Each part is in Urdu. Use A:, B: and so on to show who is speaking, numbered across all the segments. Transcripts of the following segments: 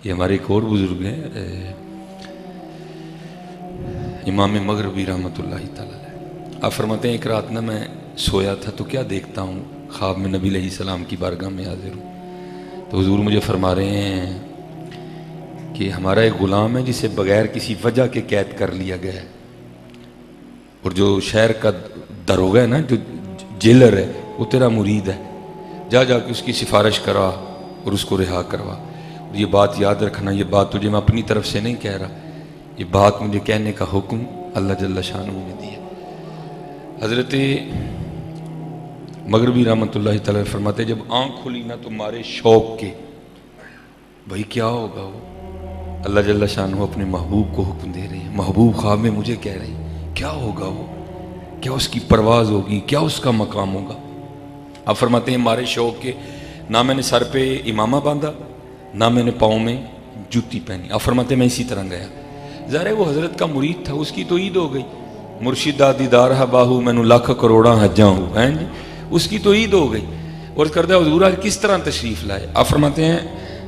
A: یہ ہمارے ایک اور بزرگ ہیں امام مغربی رحمۃ اللہ تعالی علیہ. آپ فرماتے ہیں ایک رات نا میں سویا تھا تو کیا دیکھتا ہوں، خواب میں نبی علیہ السلام کی بارگاہ میں حاضر ہوں تو حضور مجھے فرما رہے ہیں کہ ہمارا ایک غلام ہے جسے بغیر کسی وجہ کے قید کر لیا گیا ہے، اور جو شہر کا داروغہ ہے نا، جو جیلر ہے، وہ تیرا مرید ہے، جا جا کے اس کی سفارش کرا اور اس کو رہا کروا. اور یہ بات یاد رکھنا، یہ بات تجھے میں اپنی طرف سے نہیں کہہ رہا، یہ بات مجھے کہنے کا حکم اللہ جل شانہ نے دیا. حضرت مغربی رحمۃ اللہ تعالی فرماتے جب آنکھ کھلی نا تو مارے شوق کے، بھائی کیا ہوگا وہ؟ اللہ جل شانہ اپنے محبوب کو حکم دے رہے ہیں، محبوب خواب میں مجھے کہہ رہے ہیں کیا ہوگا وہ، کیا اس کی پرواز ہوگی، کیا اس کا مقام ہوگا. آپ فرماتے ہیں مارے شوق کے نہ میں نے سر پہ امامہ باندھا نہ میں نے پاؤں میں جوتی پہنی. آپ فرماتے ہیں میں اسی طرح گیا. ظاہر ہے وہ حضرت کا مرید تھا، اس کی تو عید ہو گئی، مرشدہ دیدار ہے باہو مینو لاکھ کروڑاں حجاں ہوں، ہیں جی، اس کی تو عید ہو گئی. اور کردہ حضور آج کس طرح تشریف لائے؟ آپ فرماتے ہیں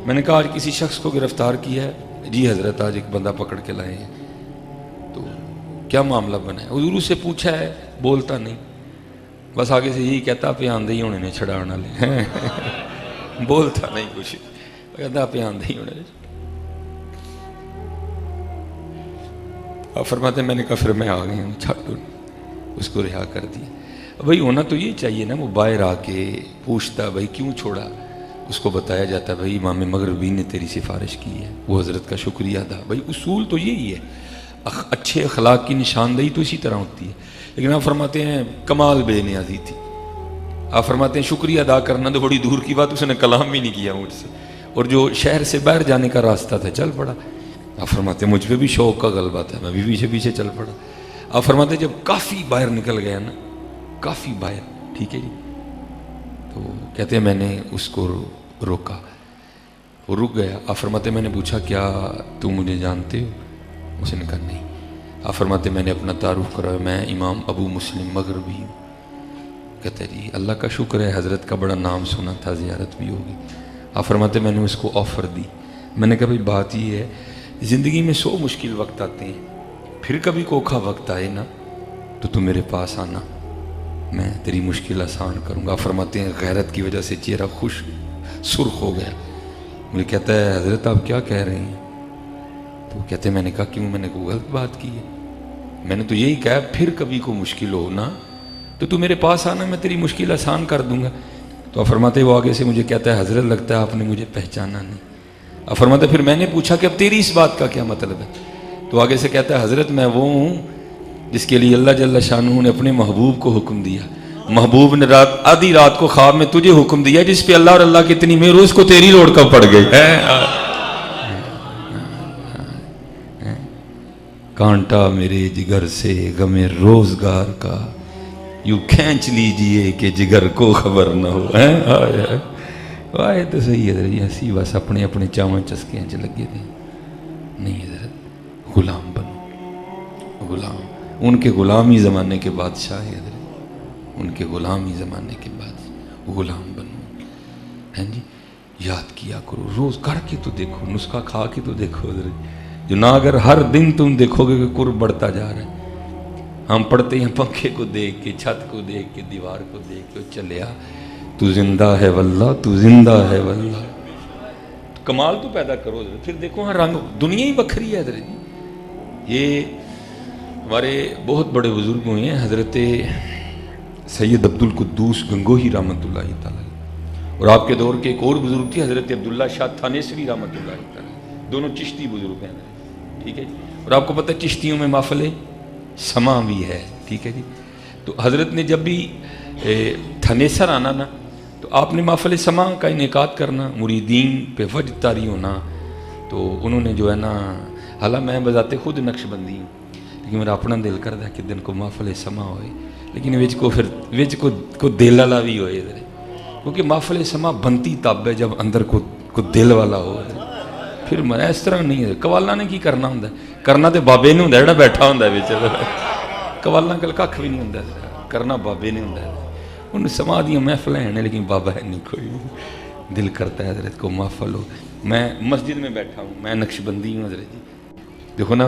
A: میں نے کہا آج کسی شخص کو گرفتار کیا ہے. جی حضرت آج ایک بندہ پکڑ کے لائے ہیں. تو کیا معاملہ بنا ہے؟ حضور سے پوچھا ہے، بولتا نہیں، بس آگے سے یہی کہتا پہ آندے ہی ہونے نے چھڑانا لے بولتا نہیں کچھ، کہتا پہ آندے ہی ہونے نے. آپ فرماتے ہیں میں نے کہا پھر میں آ گئی ہوں، چھاڑو، اس کو رہا کر دیا. بھائی ہونا تو یہ چاہیے نا، وہ باہر آ کے پوچھتا بھائی کیوں چھوڑا، اس کو بتایا جاتا بھائی امام مغربی نے تیری سفارش کی ہے، وہ حضرت کا شکریہ ادا. بھائی اصول تو یہی ہے، اچھے اخلاق کی نشاندہی تو اسی طرح ہوتی ہے. لیکن آپ فرماتے ہیں کمال بے نیازی تھی. آپ فرماتے ہیں شکریہ ادا کرنا تو بڑی دور کی بات، اس نے کلام بھی نہیں کیا مجھ سے، اور جو شہر سے باہر جانے کا راستہ تھا چل پڑا. آپ فرماتے ہیں مجھ پہ بھی شوق کا غلبہ تھا، میں بھی پیچھے پیچھے چل پڑا. آپ فرماتے ہیں جب کافی باہر نکل گیا نا، کافی باہر، ٹھیک ہے جی، تو کہتے ہیں میں نے اس کو روکا، وہ رک گیا. آپ فرماتے ہیں میں نے پوچھا کیا تم مجھے جانتے ہو؟ اس نے کہا نہیں. آپ فرماتے ہیں میں نے اپنا تعارف کرا، میں امام ابو مسلم مغربی ہوں. کہتے ہیں جی اللہ کا شکر ہے، حضرت کا بڑا نام سنا تھا، زیارت بھی ہوگی. آپ فرماتے ہیں میں نے اس کو آفر دی. میں نے کہا بھائی بات یہ ہے زندگی میں 100 مشکل وقت آتے ہیں، پھر کبھی کوکھا وقت آئے نا تو تم میرے پاس آنا، میں تیری مشکل آسان کروں گا. فرماتے ہیں غیرت کی وجہ سے چہرہ خوش سرخ ہو گیا. مجھے کہتا ہے حضرت آپ کیا کہہ رہے ہیں؟ تو کہتے ہیں میں نے کہا کیوں، میں نے کوئی غلط بات کی ہے؟ میں نے تو یہی کہا پھر کبھی کو مشکل ہو نا تو میرے پاس آنا، میں تیری مشکل آسان کر دوں گا. تو آپ فرماتے ہیں وہ آگے سے مجھے کہتا ہے حضرت لگتا ہے آپ نے مجھے پہچانا نہیں. آپ فرماتے ہیں پھر میں نے پوچھا کہ اب تیری اس بات کا کیا مطلب ہے؟ تو آگے سے کہتا ہے حضرت میں وہ ہوں جس کے لیے اللہ جل شانہ نے اپنے محبوب کو حکم دیا. محبوب نے آدھی رات کو خواب میں تجھے حکم دیا، جس پہ اللہ اور اللہ کی اتنی مہر اس کو تیری لوڑ کب پڑ گئی ہے. کانٹا میرے جگر سے غم روزگار کا یوں کھینچ لیجئے کہ جگر کو خبر نہ ہو. آئے تو صحیح حضرت جی، ہنسی بس اپنے اپنے چاواں چسکیاں چ لگے تھے. نہیں حضرت غلام بنو، غلام، ان کے غلامی زمانے کے بادشاہ ہے حضرت، ان کے غلامی زمانے کے بعد غلام بنو. ہیں جی یاد کیا کرو، روز کر کے تو دیکھو، نسخہ کھا کے تو دیکھو حضرت، جو نہ اگر ہر دن تم دیکھو گے کہ قرب بڑھتا جا رہا ہے. ہم پڑھتے ہیں پنکھے کو دیکھ کے، چھت کو دیکھ کے، دیوار کو دیکھ کے چلیا تو زندہ ہے واللہ، تو زندہ ہے واللہ. کمال تو پیدا کرو حضرت، پھر دیکھو ہاں رنگ دنیا ہی بکھری ہے حضرت جی. یہ ہمارے بہت بڑے بزرگ ہوئے ہیں، حضرت سید عبد القدوس گنگوہی رحمۃ اللہ تعالی، اور آپ کے دور کے ایک اور بزرگ تھے حضرت عبداللہ شاہ تھانیسوی رحمۃ اللہ تعالی، دونوں چشتی بزرگ ہیں، ٹھیک ہے جی. اور آپ کو پتہ ہے چشتیوں میں محفل سما بھی ہے، ٹھیک ہے جی. تو حضرت نے جب بھی تھنیسر آنا نا تو آپ نے محفل سما کا انعقاد کرنا، مریدین پہ وجد طاری ہونا. تو انہوں نے جو ہے نا، حالانکہ میں بذات خود نقش بندی ہوں لیکن میرا اپنا دل کرتا ہے کہ دن کو محفل سما ہوئے، لیکن وچ کو دل والا بھی ہوئے، کیونکہ محفل سما بنتی تب ہے جب اندر کو دل والا ہو. پھر میں اس طرح نہیں ہے. قوالاں نے کی کرنا ہوں، کرنا تو بابے نے ہوں جڑا بیٹھا ہوں بچ، قوالاں کل کھ بھی نہیں ہوں، کرنا بابے نے ہوں. ان سما دیا محفل ہیں لیکن بابا ہے نہیں کوئی. دل کرتا ہے حضرت کو محفل ہو. میں مسجد میں بیٹھا ہوں، میں نقشبندی ہوں حضرت جی، دیکھو نا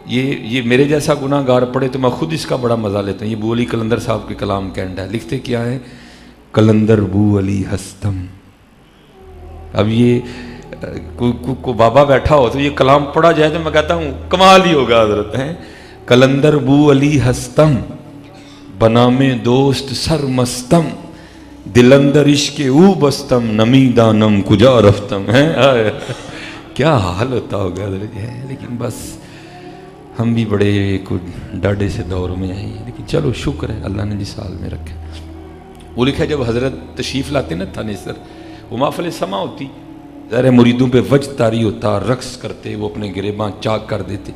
A: یہ میرے جیسا گناہ گار پڑے تو میں خود اس کا بڑا مزہ لیتا ہوں۔ یہ بو علی قلندر صاحب کے کلام کینڈ ہے، لکھتے کیا ہے، قلندر بو علی ہستم۔ اب یہ کو بابا بیٹھا ہو تو یہ کلام پڑھا جائے تو میں کہتا ہوں کمال ہی ہوگا حضرت ہیں۔ قلندر بو علی ہستم، بنام دوست سر مستم، دلندر عشق او بستم، نمی دانم کجا رفتم ہے۔ کیا حال ہوتا ہوگا حضرت ہے، لیکن بس ہم بھی بڑے ڈاڈے سے دور میں آئے ہیں، لیکن چلو شکر ہے اللہ نے جس حال میں رکھا۔ وہ لکھا جب حضرت تشریف لاتے نا تھانے سر، وہ محفل سما ہوتی، ظاہر مریدوں پہ وجد طاری ہوتا، رقص کرتے، وہ اپنے گریباں چاک کر دیتے،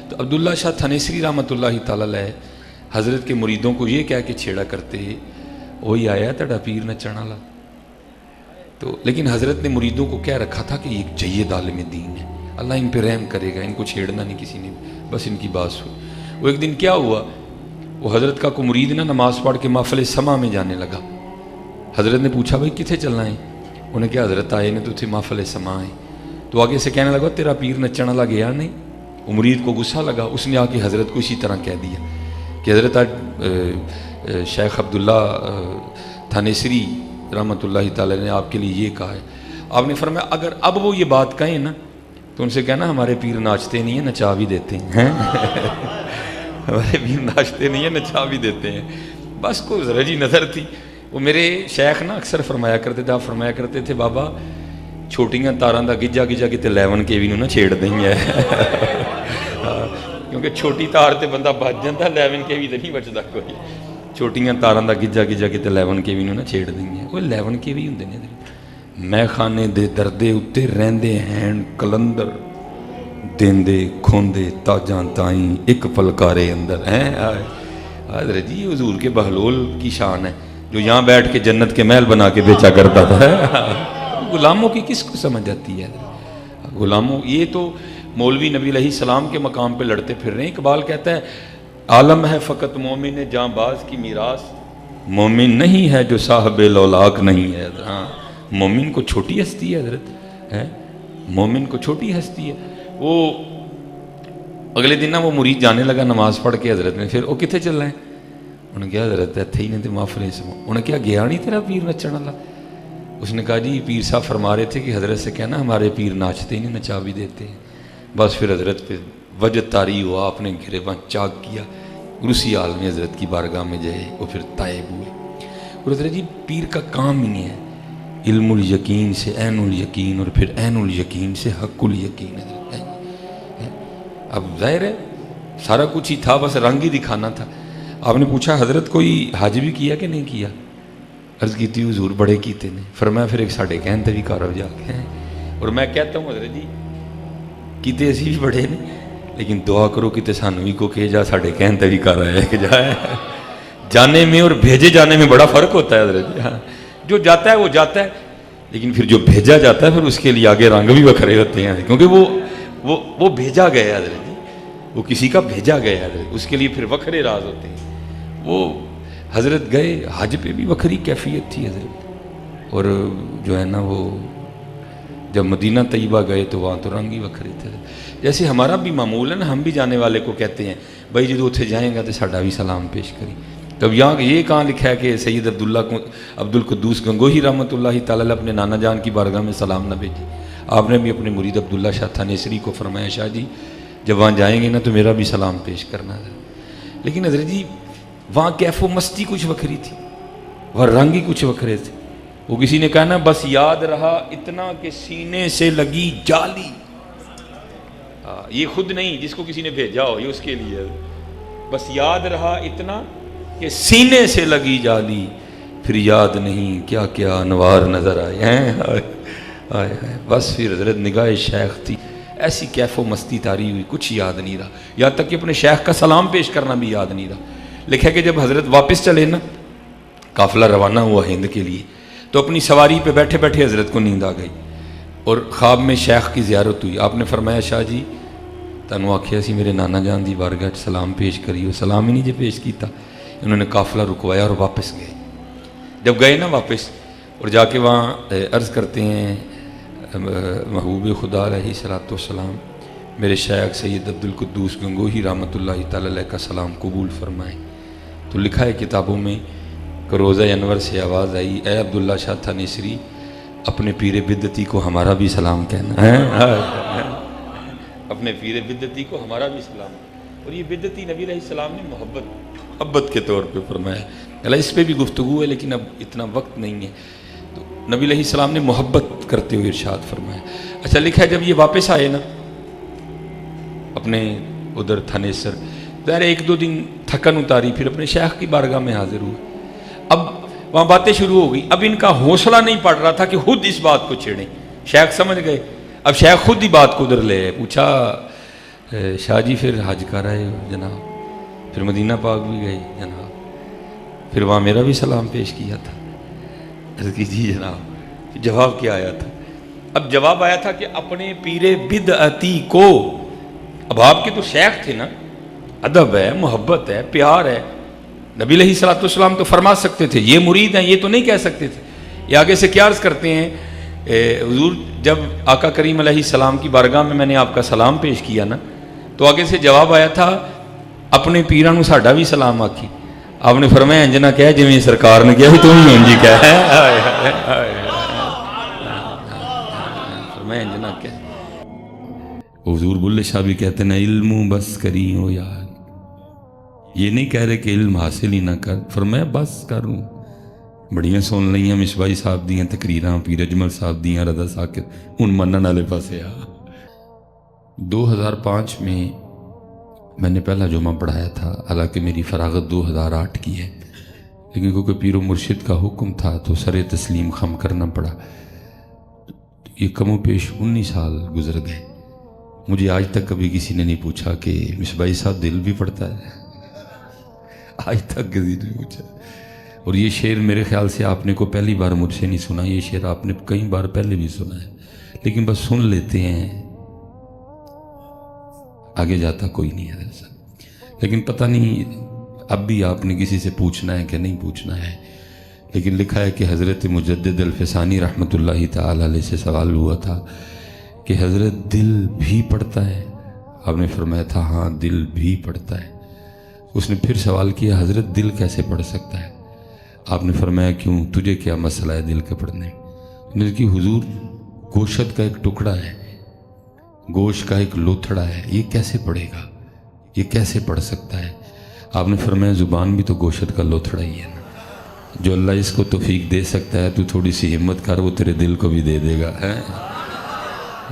A: تو عبداللہ شاہ تھانیسری رحمۃ اللہ تعالیٰ علیہ حضرت کے مریدوں کو یہ کہہ کے چھیڑا کرتے، وہی آیا تڑا پیر نچن والا۔ تو لیکن حضرت نے مریدوں کو کہہ رکھا تھا کہ یہ ایک جید عالم دین ہے، اللہ ان پہ رحم کرے گا، ان کو چھیڑنا نہیں کسی نے، بس ان کی بات سو۔ وہ ایک دن کیا ہوا، وہ حضرت کا کو مرید نا نماز پڑھ کے محفل سما میں جانے لگا۔ حضرت نے پوچھا بھائی کتنے چلنا ہے؟ انہیں کیا حضرت آئے نے تو تھے محفل سما ہے، تو آگے سے کہنے لگا تیرا پیر نچن والا گیا نہیں۔ وہ مرید کو غصہ لگا، اس نے آ کے حضرت کو اسی طرح کہہ دیا کہ حضرت آج شیخ عبداللہ تھانیسری رحمۃ اللہ تعالی نے آپ کے لیے یہ کہا ہے۔ آپ نے فرمایا اگر اب وہ یہ بات کہیں نا تو ان سے کہنا ہمارے پیر ناچتے نہیں ہیں، نچا بھی دیتے ہیں۔ ہمارے پیر ناچتے نہیں ہیں، نچا بھی دیتے ہیں۔ بس کوئی رجی نظر تھی۔ وہ میرے شیخ نا اکثر فرمایا کرتے تھے، آپ فرمایا کرتے تھے بابا چھوٹیاں تاراں دا گجا گجا کتے 11 کے بھی نہ چھیڑ دیں ہے، کیونکہ چھوٹی تار تے بندہ بچ جاتا، 11 کے بھی تو نہیں بچتا کوئی۔ چھوٹیاں تاراں دا گجا گجا کتے 11 کے بھی نہ چھیڑ دیں ہے، وہ 11 کے بھی ہوندے نے۔ میں خانے دے دردے اتے رہندے ہیں کلندر، دیندے کھوندے تاجاں تائیں ایک پلکارے اندر ہیں۔ حضرت جی حضور کے بہلول کی شان ہے، جو یہاں بیٹھ کے جنت کے محل بنا کے بیچا کرتا تھا۔ غلاموں کی کس کو سمجھ آتی ہے غلاموں؟ یہ تو مولوی نبی علیہ السلام کے مقام پہ لڑتے پھر رہے ہیں۔ اقبال کہتا ہے عالم ہے فقط مومن جاں باز کی میراث، مومن نہیں ہے جو صاحب لولاک نہیں ہے۔ ہاں مومن کو چھوٹی ہستی ہے حضرت ہے، مومن کو چھوٹی ہستی ہے۔ وہ اگلے دن نا وہ مرید جانے لگا نماز پڑھ کے، حضرت نے پھر وہ کتنے چل رہے ہیں؟ انہوں نے کہا حضرت اتھے ہی نہیں تھے محفل سما۔ انہوں نے کہا گیا نہیں تیرا پیر نچن والا؟ اس نے کہا جی پیر صاحب فرما رہے تھے کہ حضرت سے کہنا ہمارے پیر ناچتے ہی نہیں، نچا بھی دیتے ہیں۔ بس پھر حضرت پہ وجد طاری ہوا، اپنے گریباں چاک کیا، اسی حال میں حضرت کی بارگاہ میں جائے، وہ پھر طائب ہوئے۔ اور حضرت جی پیر کا کام ہی نہیں ہے، علم الیقین سے عین الیقین، اور پھر عین الیقین سے حق الیقین۔ حضرت اب ظاہر ہے سارا کچھ ہی تھا، بس رنگ ہی دکھانا تھا۔ آپ نے پوچھا حضرت کوئی حج بھی کیا کہ نہیں کیا؟ عرض کی تھی حضور بڑے کیتے نے۔ فرمایا پھر ایک ساڑھے کہن تے بھی کارو جا کے ہیں۔ اور میں کہتا ہوں حضرت جی کیتے اسی بھی بڑے نے، لیکن دعا کرو کتے سانو بھی کو کہ جا ساڑھے کہن تے بھی کارا ہے کہ جائے۔ جانے میں اور بھیجے جانے میں بڑا فرق ہوتا ہے حضرت جی۔ ہاں جو جاتا ہے وہ جاتا ہے، لیکن پھر جو بھیجا جاتا ہے پھر اس کے لیے آگے رنگ بھی بکھرے ہوتے ہیں، کیونکہ وہ بھیجا گیا ہے حضرت جی، وہ کسی کا بھیجا گیا ہے حضرت، اس کے لیے پھر وکھرے راز ہوتے ہیں۔ وہ حضرت گئے حج پہ بھی وکھری کیفیت تھی حضرت، اور جو ہے نا وہ جب مدینہ طیبہ گئے تو وہاں تو رنگ ہی وکھرے تھے۔ جیسے ہمارا بھی معمول ہے نا، ہم بھی جانے والے کو کہتے ہیں بھائی جدو اتھے جائیں گا تو ساڈا بھی سلام پیش کری۔ تب یہاں یہ کہاں لکھا ہے کہ سید عبد القدوس گنگوہی رحمۃ اللہ تعالیٰ اپنے نانا جان کی بارگاہ میں سلام نہ بھیجے؟ آپ نے بھی اپنے مرید عبداللہ شاہ تھانیسری کو فرمایا شاہ جی جب وہاں جائیں گے نا تو میرا بھی سلام پیش کرنا ہے۔ لیکن حضرت جی وہاں کیف و مستی کچھ وکھری تھی، وہ رنگ ہی کچھ وکھرے تھے۔ وہ کسی نے کہا نا بس یاد رہا اتنا کہ سینے سے لگی جالی، یہ خود نہیں جس کو کسی نے بھیجا ہو، یہ اس کے لیے بس یاد رہا اتنا کہ سینے سے لگی جالی، پھر یاد نہیں کیا کیا انوار نظر آئے ہیں۔ بس پھر حضرت نگاہ شیخ تھی، ایسی کیف و مستی تاری ہوئی، کچھ یاد نہیں رہا، یہاں تک کہ اپنے شیخ کا سلام پیش کرنا بھی یاد نہیں رہا۔ لکھا کہ جب حضرت واپس چلے نا، قافلہ روانہ ہوا ہند کے لیے، تو اپنی سواری پہ بیٹھے بیٹھے حضرت کو نیند آ گئی، اور خواب میں شیخ کی زیارت ہوئی۔ آپ نے فرمایا شاہ جی تنو آکھیا سی میرے نانا جان دی بارگاہ سلام پیش کریو، سلام ہی نہیں جے پیش کیتا۔ انہوں نے قافلہ رکوایا اور واپس گئے۔ جب گئے نا واپس اور جا کے وہاں عرض کرتے ہیں محبوب خدا علیہ الصلوۃ والسلام میرے شیخ سید عبدالقدوس گنگوہی رحمۃ اللہ تعالی علیہ کا سلام قبول فرمائیں۔ تو لکھا ہے کتابوں میں کہ روزہ انور سے آواز آئی، اے عبداللہ شاہ تھانیسری اپنے پیر بدعتی کو ہمارا بھی سلام کہنا ہے، اپنے پیر بدعتی کو ہمارا بھی سلام۔ اور یہ بدعتی نبی علیہ السلام نے محبت کے طور پہ فرمایا۔ اللہ اس پہ بھی گفتگو ہے لیکن اب اتنا وقت نہیں ہے، تو نبی علیہ السلام نے محبت کرتے ہوئے ارشاد فرمایا۔ اچھا لکھا ہے جب یہ واپس آئے نا اپنے ادھر تھانیسر، ظاہر ایک دو دن تھکن اتاری، پھر اپنے شیخ کی بارگاہ میں حاضر ہوئے۔ اب وہاں باتیں شروع ہو گئی، اب ان کا حوصلہ نہیں پڑ رہا تھا کہ خود اس بات کو چھیڑیں۔ شیخ سمجھ گئے، اب شیخ خود ہی بات کو ادھر لے آئے۔ پوچھا شاہ جی پھر حج کر آئے ہو جناب؟ پھر مدینہ پاک بھی گئے جناب؟ پھر وہاں میرا بھی سلام پیش کیا تھا؟ عرض کی جی جناب۔ جواب کیا آیا تھا؟ اب جواب آیا تھا کہ اپنے پیر بدعتی کو، اب آپ کے تو شیخ تھے نا، ادب ہے، محبت ہے، پیار ہے، نبی علیہ الصلوۃ والسلام تو فرما سکتے تھے یہ مرید ہیں، یہ تو نہیں کہہ سکتے تھے۔ یہ آگے سے کیا عرض کرتے ہیں، حضور جب آقا کریم علیہ السلام کی بارگاہ میں نے آپ کا سلام پیش کیا نا، تو آگے سے جواب آیا تھا اپنے پیراں نو ساڈا بھی سلام آکھی۔ آپ نے فرمایا انج نہ کہہ جویں سرکار نے کہا تو ہی انج کہہ، فرمایا انج نہ کہہ۔ حضور بلے شاہ بھی کہتے ہیں علم بس کری ہو یار، یہ نہیں کہہ رہے کہ علم حاصل ہی نہ کر، فرمایا بس کروں۔ بڑیاں سن لئیاں مصباحی صاحب دیاں تقریراں، پیر اجمل صاحب دیاں، رضا ساکر، ہن منن والے پاسے آ۔ 2005 میں نے پہلا جمعہ پڑھایا تھا، حالانکہ میری فراغت 2008 کی ہے، لیکن کیونکہ پیر و مرشد کا حکم تھا تو سر تسلیم خم کرنا پڑا۔ یہ کم و پیش 19 سال گزر گئے، مجھے آج تک کبھی کسی نے نہیں پوچھا کہ مصباحی صاحب دل بھی پڑتا ہے، آج تک کسی نے پوچھا۔ اور یہ شعر میرے خیال سے آپ نے کو پہلی بار مجھ سے نہیں سنا، یہ شعر آپ نے کئی بار پہلے بھی سنا ہے، لیکن بس سن لیتے ہیں، آگے جاتا کوئی نہیں ہے دراصل۔ لیکن پتہ نہیں اب بھی آپ نے کسی سے پوچھنا ہے کہ نہیں پوچھنا ہے، لیکن لکھا ہے کہ حضرت مجدد الفسانی رحمۃ اللہ تعالی علیہ سے سوال ہوا تھا کہ حضرت دل بھی پڑھتا ہے؟ آپ نے فرمایا تھا ہاں دل بھی پڑھتا ہے۔ اس نے پھر سوال کیا حضرت دل کیسے پڑھ سکتا ہے؟ آپ نے فرمایا کیوں، تجھے کیا مسئلہ ہے دل کے پڑھنے؟ نے کہ حضور گوشت کا ایک ٹکڑا ہے، گوشت کا ایک لوتھڑا ہے، یہ کیسے پڑھے گا، یہ کیسے پڑھ سکتا ہے؟ آپ نے فرمایا زبان بھی تو گوشت کا لوتھڑا ہی ہے نا، جو اللہ اس کو توفیق دے سکتا ہے تو تھوڑی سی ہمت کر، وہ تیرے دل کو بھی دے دے گا ہے۔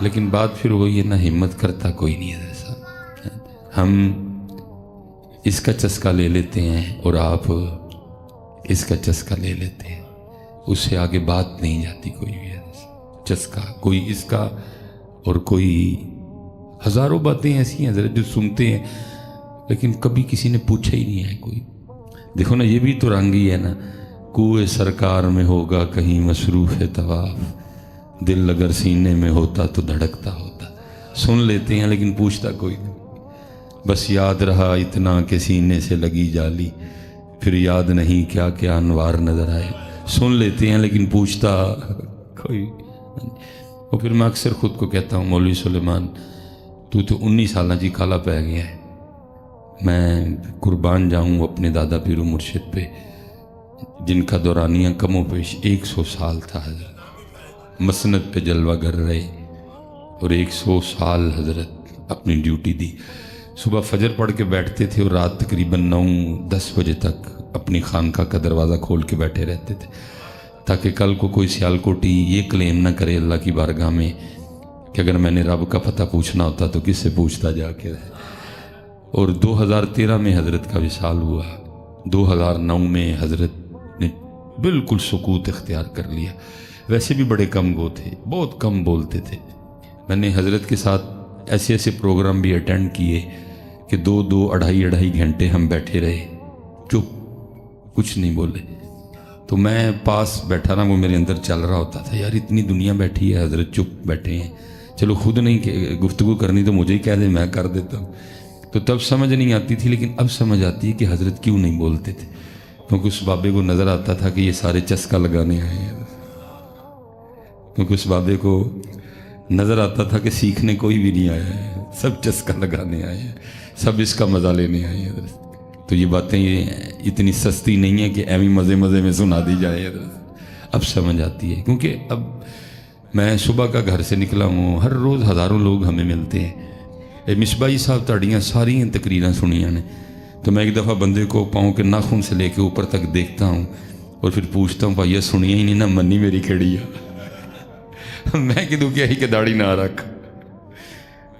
A: لیکن بات پھر وہی ہے نا، ہمت کرتا کوئی نہیں ہے ایسا۔ ہم اس کا چسکا لے لیتے ہیں اور آپ اس کا چسکا لے لیتے ہیں، اس سے آگے بات نہیں جاتی کوئی بھی ہے چسکا، کوئی اس کا اور کوئی ہزاروں باتیں ایسی ہیں حضرت جو سنتے ہیں لیکن کبھی کسی نے پوچھا ہی نہیں ہے کوئی۔ دیکھو نا یہ بھی تو رنگ ہی ہے نا، کوئے سرکار میں ہوگا کہیں مصروف طواف، دل اگر سینے میں ہوتا تو دھڑکتا ہوتا۔ سن لیتے ہیں لیکن پوچھتا کوئی نہیں، بس یاد رہا اتنا کہ سینے سے لگی جالی، پھر یاد نہیں کیا کیا انوار نظر آئے۔ سن لیتے ہیں لیکن پوچھتا کوئی۔ اور پھر میں اکثر خود کو کہتا ہوں مولوی سلیمان تو 19 سالہ جی کالا پہ گیا ہے، میں قربان جاؤں اپنے دادا پیر و مرشد پہ جن کا دورانیہ کم و پیش 100 سال تھا حضرت، مسند پہ جلوہ گر رہے اور 100 سال حضرت اپنی ڈیوٹی دی۔ صبح فجر پڑھ کے بیٹھتے تھے اور رات تقریباً 9-10 بجے تک اپنی خانقاہ کا دروازہ کھول کے بیٹھے رہتے تھے تاکہ کل کو کوئی سیالکوٹی یہ کلیم نہ کرے اللہ کی بارگاہ میں کہ اگر میں نے رب کا پتہ پوچھنا ہوتا تو کس سے پوچھتا جا کے۔ اور 2013 میں حضرت کا وصال ہوا، 2009 میں حضرت نے بالکل سکوت اختیار کر لیا۔ ویسے بھی بڑے کم گو تھے، بہت کم بولتے تھے۔ میں نے حضرت کے ساتھ ایسے ایسے پروگرام بھی اٹینڈ کیے کہ 2-2 2.5 گھنٹے ہم بیٹھے رہے، چپ، کچھ نہیں بولے۔ تو میں پاس بیٹھا نا، وہ میرے اندر چل رہا ہوتا تھا، یار اتنی دنیا بیٹھی ہے حضرت چپ بیٹھے ہیں، چلو خود نہیں کہ گفتگو کرنی تو مجھے ہی کہہ دے، میں کر دیتا ہوں۔ تو تب سمجھ نہیں آتی تھی، لیکن اب سمجھ آتی ہے کہ حضرت کیوں نہیں بولتے تھے، کیونکہ اس بابے کو نظر آتا تھا کہ یہ سارے چسکا لگانے آئے ہیں، کیونکہ اس بابے کو نظر آتا تھا کہ سیکھنے کوئی بھی نہیں آیا ہے، سب چسکا لگانے آئے ہیں، سب اس کا مزہ لینے آئے ہیں حضرت۔ تو یہ باتیں یہ اتنی سستی نہیں ہیں کہ ایویں مزے مزے میں سنا دی جائے حضرت، اب سمجھ آتی ہے۔ کیونکہ اب میں صبح کا گھر سے نکلا ہوں، ہر روز ہزاروں لوگ ہمیں ملتے ہیں۔ مصباحی صاحب تاڑیاں ساری تقریراں سنیاں نے، تو میں ایک دفعہ بندے کو پاؤں کے ناخن سے لے کے اوپر تک دیکھتا ہوں اور پھر پوچھتا ہوں بھائی سنیا ہی نہیں نہ منی میری کھڑی ہے میں کدوں کیا ہی کہ داڑھی نہ رکھ،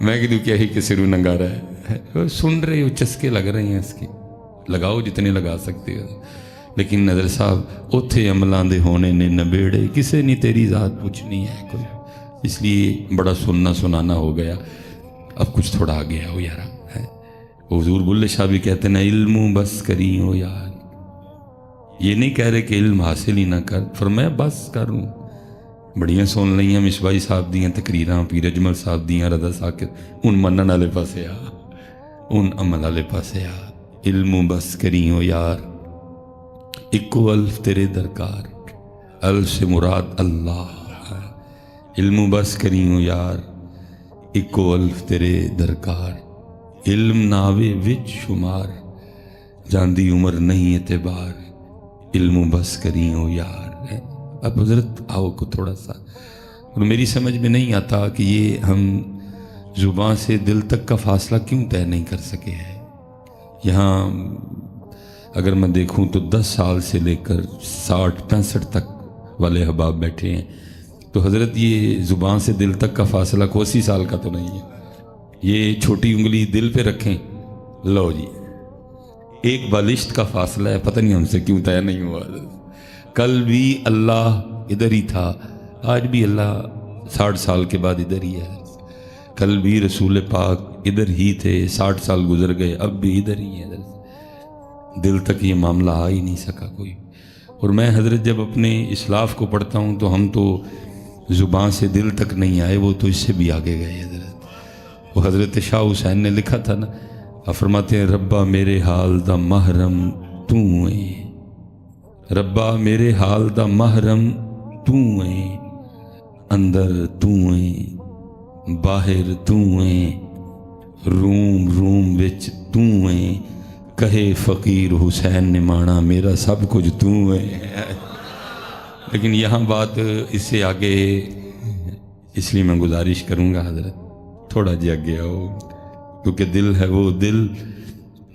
A: میں کدوں کیا ہی کہ سرو ننگا رہا ہے، سن رہے ہو، چسکے لگ رہے ہیں اس کے، لگاؤ جتنے لگا سکتے ہو۔ لیکن نظر صاحب اوتھے عملاں دے ہونے نے نبیڑے، کسے نہیں تیری ذات پوچھنی ہے کوئی، اس لیے بڑا سننا سنانا ہو گیا، اب کچھ تھوڑا آ گیا ہو یارا ہے۔ حضور بلے شاہ بھی کہتے ہیں علم بس کری ہو یار، یہ نہیں کہہ رہے کہ علم حاصل ہی نہ کر، فرمایا بس کروں۔ بڑیاں سن لئیاں مصباحی صاحب دیاں تقریراں، پیر اجمل صاحب دیاں، رضا ساکر، ان منن والے پاسے آ، ان عمل والے پاسے آ۔ علم بس کری ہو یار، اکو الف تیرے درکار، الف سے مراد اللہ، علم بس کری ہو یار، اکو الف تیرے درکار، علم ناوے وچ شمار، جاندی عمر نہیں اعتبار، علم بس کری ہو یار۔ اب حضرت آؤ کو تھوڑا سا، اور میری سمجھ میں نہیں آتا کہ یہ ہم زبان سے دل تک کا فاصلہ کیوں طے نہیں کر سکے ہیں۔ یہاں اگر میں دیکھوں تو 10 سال سے لے کر 60-65 تک والے احباب بیٹھے ہیں، تو حضرت یہ زبان سے دل تک کا فاصلہ کو 80 سال کا تو نہیں ہے۔ یہ چھوٹی انگلی دل پہ رکھیں، لو جی ایک بالشت کا فاصلہ ہے، پتہ نہیں ہم سے کیوں طے نہیں ہوا۔ کل بھی اللہ ادھر ہی تھا، آج بھی اللہ 60 سال کے بعد ادھر ہی ہے۔ کل بھی رسول پاک ادھر ہی تھے، 60 سال گزر گئے، اب بھی ادھر ہی ہے۔ دل تک یہ معاملہ آ ہی نہیں سکا کوئی۔ اور میں حضرت جب اپنے اسلاف کو پڑھتا ہوں تو ہم تو زبان سے دل تک نہیں آئے، وہ تو اس سے بھی آگے گئے حضرت۔ وہ حضرت شاہ حسین نے لکھا تھا نا، فرماتے ہیں ربا میرے حال دا محرم تو ہے، ربا میرے حال دا محرم تو ہے، اندر تو ہے باہر تو ہے، روم روم وچ تو ہے، کہے فقیر حسین نے مانا میرا سب کچھ تو ہے۔ لیکن یہاں بات اس سے آگے، اس لیے میں گزارش کروں گا حضرت تھوڑا جی آگے آؤ، کیونکہ دل ہے وہ دل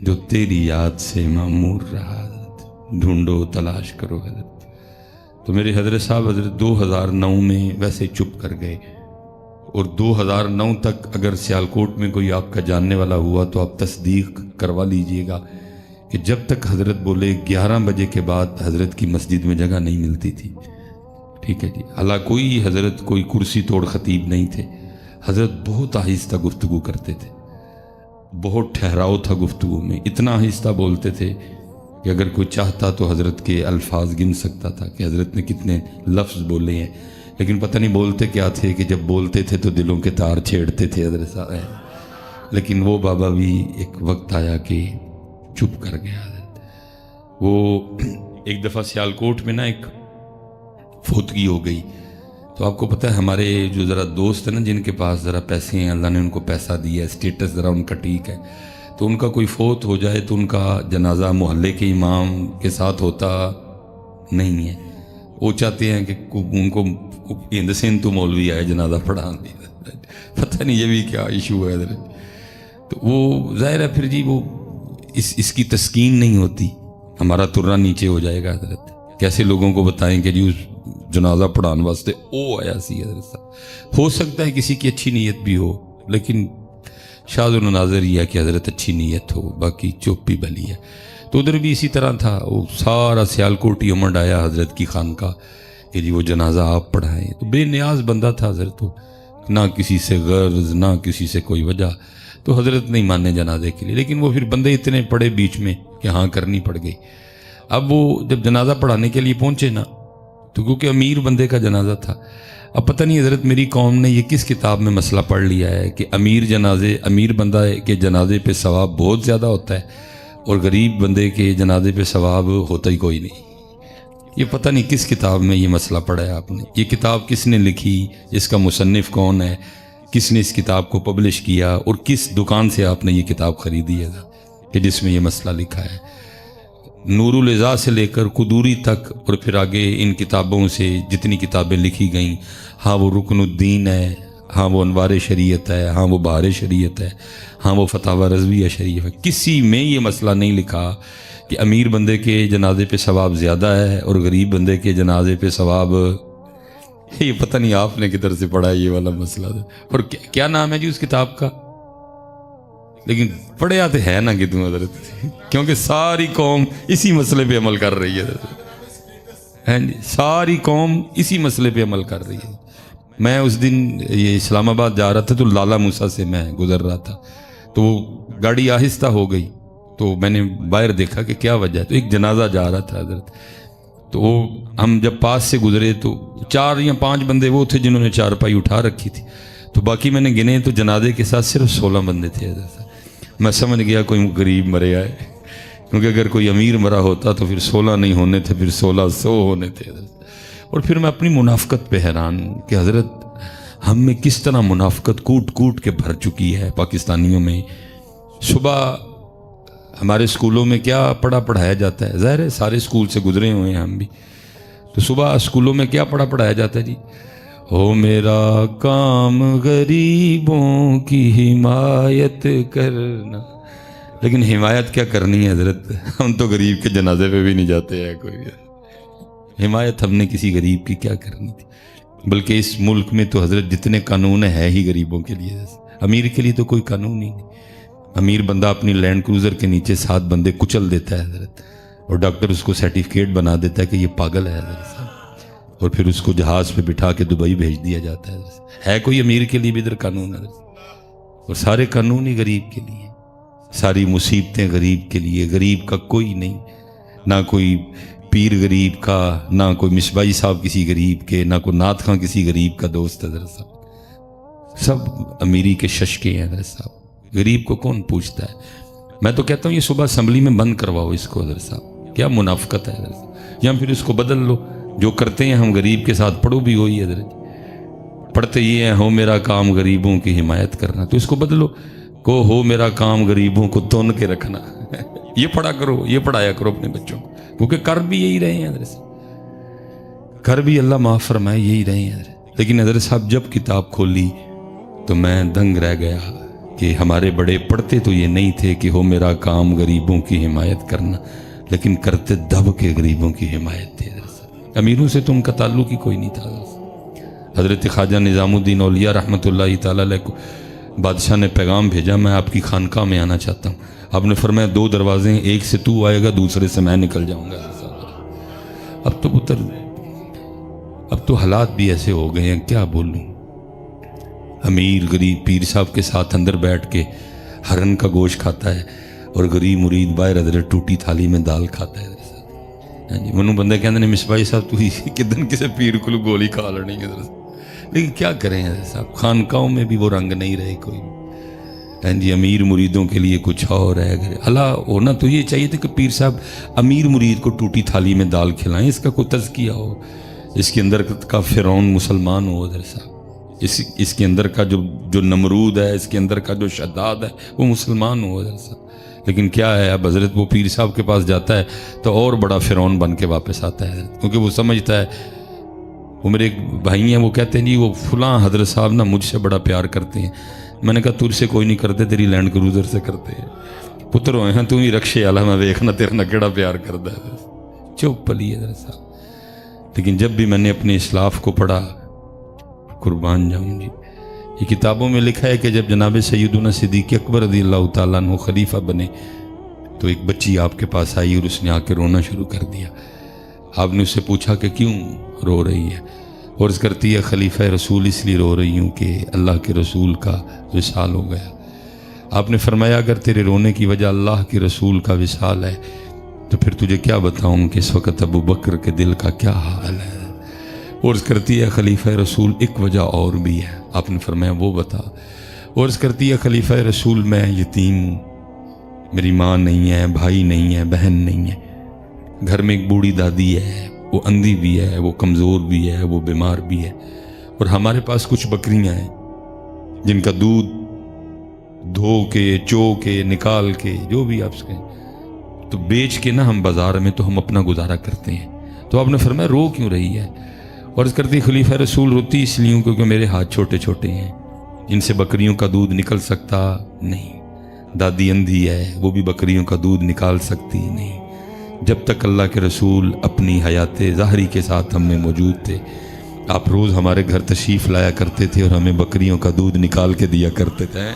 A: جو تیری یاد سے معمور رہا، ڈھونڈو تلاش کرو حضرت۔ تو میرے حضرت صاحب حضرت 2009 میں ویسے چپ کر گئے، اور 2009 تک اگر سیالکوٹ میں کوئی آپ کا جاننے والا ہوا تو آپ تصدیق کروا لیجئے گا کہ جب تک حضرت بولے 11 بجے کے بعد حضرت کی مسجد میں جگہ نہیں ملتی تھی، ٹھیک ہے جی۔ حالانکہ کوئی حضرت کوئی کرسی توڑ خطیب نہیں تھے، حضرت بہت آہستہ گفتگو کرتے تھے، بہت ٹھہراؤ تھا گفتگو میں، اتنا آہستہ بولتے تھے کہ اگر کوئی چاہتا تو حضرت کے الفاظ گن سکتا تھا کہ حضرت نے کتنے لفظ بولے ہیں، لیکن پتہ نہیں بولتے کیا تھے کہ جب بولتے تھے تو دلوں کے تار چھیڑتے تھے حضرت صاحب۔ لیکن وہ بابا بھی ایک وقت آیا کہ چپ کر گیا حضرت۔ وہ ایک دفعہ سیالکوٹ میں نا ایک فوتگی ہو گئی، تو آپ کو پتہ ہے ہمارے جو ذرا دوست ہیں نا جن کے پاس ذرا پیسے ہیں، اللہ نے ان کو پیسہ دیا ہے، اسٹیٹس ذرا ان کا ٹھیک ہے، تو ان کا کوئی فوت ہو جائے تو ان کا جنازہ محلے کے امام کے ساتھ ہوتا نہیں ہے، وہ چاہتے ہیں کہ ان کو ہند سندھ تو مولوی آئے جنازہ پڑھا دی، پتہ نہیں یہ بھی کیا ایشو ہے حضرت۔ تو وہ ظاہر ہے پھر جی وہ اس کی تسکین نہیں ہوتی، ہمارا ترنا نیچے ہو جائے گا حضرت۔ کیسے لوگوں کو بتائیں کہ جی اس جنازہ پڑھان واسطے او آیا سی حضرت صاحب۔ ہو سکتا ہے کسی کی اچھی نیت بھی ہو، لیکن شاذ و نادر یہ ہے کہ حضرت اچھی نیت ہو، باقی چپ بھی بھلی ہے۔ تو ادھر بھی اسی طرح تھا، وہ سارا سیالکوٹ ہی امنڈ آیا حضرت کی خانقاہ کہ جی وہ جنازہ آپ پڑھائیں۔ تو بے نیاز بندہ تھا حضرت، تو نہ کسی سے غرض نہ کسی سے کوئی وجہ، تو حضرت نہیں مانے جنازے کے لیے، لیکن وہ پھر بندے اتنے پڑے بیچ میں کہ ہاں کرنی پڑ گئی۔ اب وہ جب جنازہ پڑھانے کے لیے پہنچے نا، تو کیونکہ امیر بندے کا جنازہ تھا، اب پتہ نہیں حضرت میری قوم نے یہ کس کتاب میں مسئلہ پڑھ لیا ہے کہ امیر بندہ کے جنازے پہ ثواب بہت زیادہ ہوتا ہے اور غریب بندے کے جنازے پہ ثواب ہوتا ہی کوئی نہیں۔ یہ پتہ نہیں کس کتاب میں یہ مسئلہ پڑھا ہے آپ نے، یہ کتاب کس نے لکھی، اس کا مصنف کون ہے، کس نے اس کتاب کو پبلش کیا، اور کس دکان سے آپ نے یہ کتاب خریدی ہے کہ جس میں یہ مسئلہ لکھا ہے۔ نور العزا سے لے کر قدوری تک، اور پھر آگے ان کتابوں سے جتنی کتابیں لکھی گئیں، ہاں وہ رکن الدین ہے، ہاں وہ انوار شریعت ہے، ہاں وہ بہار شریعت ہے، ہاں وہ فتاوی رضویہ شریف ہے، کسی میں یہ مسئلہ نہیں لکھا کہ امیر بندے کے جنازے پہ ثواب زیادہ ہے اور غریب بندے کے جنازے پہ ثواب، یہ پتہ نہیں آپ نے کدھر سے پڑھا ہے یہ والا مسئلہ۔ اور کیا نام ہے جی اس کتاب کا؟ لیکن پڑھیا تو ہے نا کہ تم حضرت، کیونکہ ساری قوم اسی مسئلے پہ عمل کر رہی ہے، ساری قوم اسی مسئلے پہ عمل کر رہی ہے۔ میں اس دن یہ اسلام آباد جا رہا تھا تو لالا موسیٰ سے میں گزر رہا تھا، تو گاڑی آہستہ ہو گئی، تو میں نے باہر دیکھا کہ کیا وجہ ہے، تو ایک جنازہ جا رہا تھا حضرت، تو ہم جب پاس سے گزرے تو 4 یا 5 بندے وہ تھے جنہوں نے چارپائی اٹھا رکھی تھی، تو باقی میں نے گنے تو جنازے کے ساتھ صرف 16 بندے تھے حضرت۔ میں سمجھ گیا کوئی غریب مرے آئے، کیونکہ اگر کوئی امیر مرا ہوتا تو پھر 16 نہیں ہونے تھے، پھر 1600 ہونے تھے حضرت۔ اور پھر میں اپنی منافقت پہ حیران ہوں کہ حضرت ہم میں کس طرح منافقت کوٹ کوٹ کے بھر چکی ہے پاکستانیوں میں۔ صبح ہمارے اسکولوں میں کیا پڑھایا جاتا ہے، ظاہر ہے سارے اسکول سے گزرے ہوئے ہیں ہم بھی، تو صبح اسکولوں میں کیا پڑھایا جاتا ہے جی؟ ہو میرا کام غریبوں کی حمایت کرنا، لیکن حمایت کیا کرنی ہے حضرت، ہم تو غریب کے جنازے پہ بھی نہیں جاتے ہیں کوئی، حمایت ہم نے کسی غریب کی کیا کرنی تھی؟ بلکہ اس ملک میں تو حضرت جتنے قانون ہیں ہی غریبوں کے لیے، امیر کے لیے تو کوئی قانون ہی نہیں۔ امیر بندہ اپنی لینڈ کروزر کے نیچے 7 بندے کچل دیتا ہے حضرت، اور ڈاکٹر اس کو سرٹیفکیٹ بنا دیتا ہے کہ یہ پاگل ہے حضرت صاحب، اور پھر اس کو جہاز پہ بٹھا کے دبئی بھیج دیا جاتا ہے حضرت۔ ہے کوئی امیر کے لیے بھی ادھر قانون حضرت؟ اور سارے قانون ہی غریب کے لیے، ساری مصیبتیں غریب کے لیے، غریب کا کوئی نہیں، نہ کوئی پیر غریب کا، نہ کوئی مصباحی صاحب کسی غریب کے، نہ کوئی نعت خاں کسی غریب کا دوست حضرت صاحب، سب امیری کے ششکے ہیں حضرت صاحب، غریب کو کون پوچھتا ہے؟ میں تو کہتا ہوں یہ صبح اسمبلی میں بند کرواؤ اس کو حضرت صاحب، کیا منافقت ہے حضرت صاحب، یا پھر اس کو بدل لو، جو کرتے ہیں ہم غریب کے ساتھ پڑھو بھی ہوئی حضرت، پڑھتے یہ ہیں ہو میرا کام غریبوں کی حمایت کرنا، تو اس کو بدلو کو ہو میرا کام غریبوں کو تون کے رکھنا، یہ پڑھا کرو، یہ پڑھایا کرو اپنے بچوں کو، کیونکہ کر بھی یہی رہے ہیں حضرت صاحب، کر بھی اللہ معاف فرمائے یہی رہے ہیں حضرت۔ لیکن حضرت صاحب جب کتاب کھولی تو میں دنگ رہ گیا کہ ہمارے بڑے پڑھتے تو یہ نہیں تھے کہ ہو میرا کام غریبوں کی حمایت کرنا، لیکن کرتے دب کے غریبوں کی حمایت تھے حضرت صاحب۔ امیروں سے تو ان کا تعلق ہی کوئی نہیں تھا حضرت۔ حضرت خواجہ نظام الدین اولیاء رحمۃ اللہ تعالیٰ علیہ کو بادشاہ نے پیغام بھیجا میں آپ کی خانقاہ میں آنا چاہتا ہوں، آپ نے فرمایا 2 دروازے ہیں، ایک سے تو آئے گا، دوسرے سے میں نکل جاؤں گا۔ اب تو پتر، اب تو حالات بھی ایسے ہو گئے ہیں، کیا بولوں، امیر غریب پیر صاحب کے ساتھ اندر بیٹھ کے ہرن کا گوشت کھاتا ہے، اور غریب مرید باہر حضرت ٹوٹی تھالی میں دال کھاتا ہے حضرت۔ ہاں جی، منو بندے کہتے ہیں مصباحی صاحب تو کدن کسی پیر کو گولی کھا لڑی حضرت، لیکن کیا کریں حضرت صاحب، خانقاہوں میں بھی وہ رنگ نہیں رہے کوئی، ہاں جی، امیر مریدوں کے لیے کچھ اور ہے۔ اللہ ہونا تو یہ چاہیے تھا کہ پیر صاحب امیر مرید کو ٹوٹی تھالی میں دال کھلائیں، اس کا کوئی تزکیہ ہو، اس کے اندر کا فرعون مسلمان ہو حضرت صاحب، اس کے اندر کا جو نمرود ہے، اس کے اندر کا جو شداد ہے وہ مسلمان ہو حضرت صاحب۔ لیکن کیا ہے، اب حضرت وہ پیر صاحب کے پاس جاتا ہے تو اور بڑا فرعون بن کے واپس آتا ہے حضرت، کیونکہ وہ سمجھتا ہے، وہ میرے ایک بھائی ہیں وہ کہتے ہیں جی وہ فلاں حضرت صاحب نا مجھ سے بڑا پیار کرتے ہیں، میں نے کہا تجھ سے کوئی نہیں کرتے، تیری لینڈ کروزر سے کرتے ہیں، پتر ہوئے ہیں تو ہی رکشے والا، میں دیکھنا تیرا نہ کیڑا پیار کرتا ہے، چپ پلی حضرت صاحب۔ لیکن جب بھی میں نے اپنے اسلاف کو پڑھا، قربان جاؤں جی، یہ کتابوں میں لکھا ہے کہ جب جناب سیدنا صدیق اکبر رضی اللہ تعالیٰ عنہ خلیفہ بنے تو ایک بچی آپ کے پاس آئی اور اس نے آ کے رونا شروع کر دیا۔ آپ نے اس سے پوچھا کہ کیوں رو رہی ہے، اور اس کرتی ہے خلیفہ رسول اس لیے رو رہی ہوں کہ اللہ کے رسول کا وصال ہو گیا۔ آپ نے فرمایا اگر تیرے رونے کی وجہ اللہ کے رسول کا وصال ہے تو پھر تجھے کیا بتاؤں کہ اس وقت ابو بکر کے دل کا کیا حال ہے، اور اس کرتی ہے خلیفہ رسول ایک وجہ اور بھی ہے، آپ نے فرمایا وہ بتا، اور اس کرتی ہے خلیفہ رسول میں یتیم ہوں، میری ماں نہیں ہے، بھائی نہیں ہے، بہن نہیں ہے، گھر میں ایک بوڑھی دادی ہے، وہ اندھی بھی ہے، وہ کمزور بھی ہے، وہ بیمار بھی ہے، اور ہمارے پاس کچھ بکریاں ہیں جن کا دودھ دھو کے چو کے نکال کے جو بھی آپ سے کہیں تو بیچ کے نا ہم بازار میں تو ہم اپنا گزارا کرتے ہیں. تو آپ نے فرمایا رو کیوں رہی ہے؟ عرض کرتی خلیفہ رسول روتی اس لیے کیونکہ میرے ہاتھ چھوٹے چھوٹے ہیں، ان سے بکریوں کا دودھ نکل سکتا نہیں. دادی اندھی ہے، وہ بھی بکریوں کا دودھ نکال سکتی نہیں. جب تک اللہ کے رسول اپنی حیات ظاہری کے ساتھ ہم میں موجود تھے، آپ روز ہمارے گھر تشریف لایا کرتے تھے اور ہمیں بکریوں کا دودھ نکال کے دیا کرتے تھے.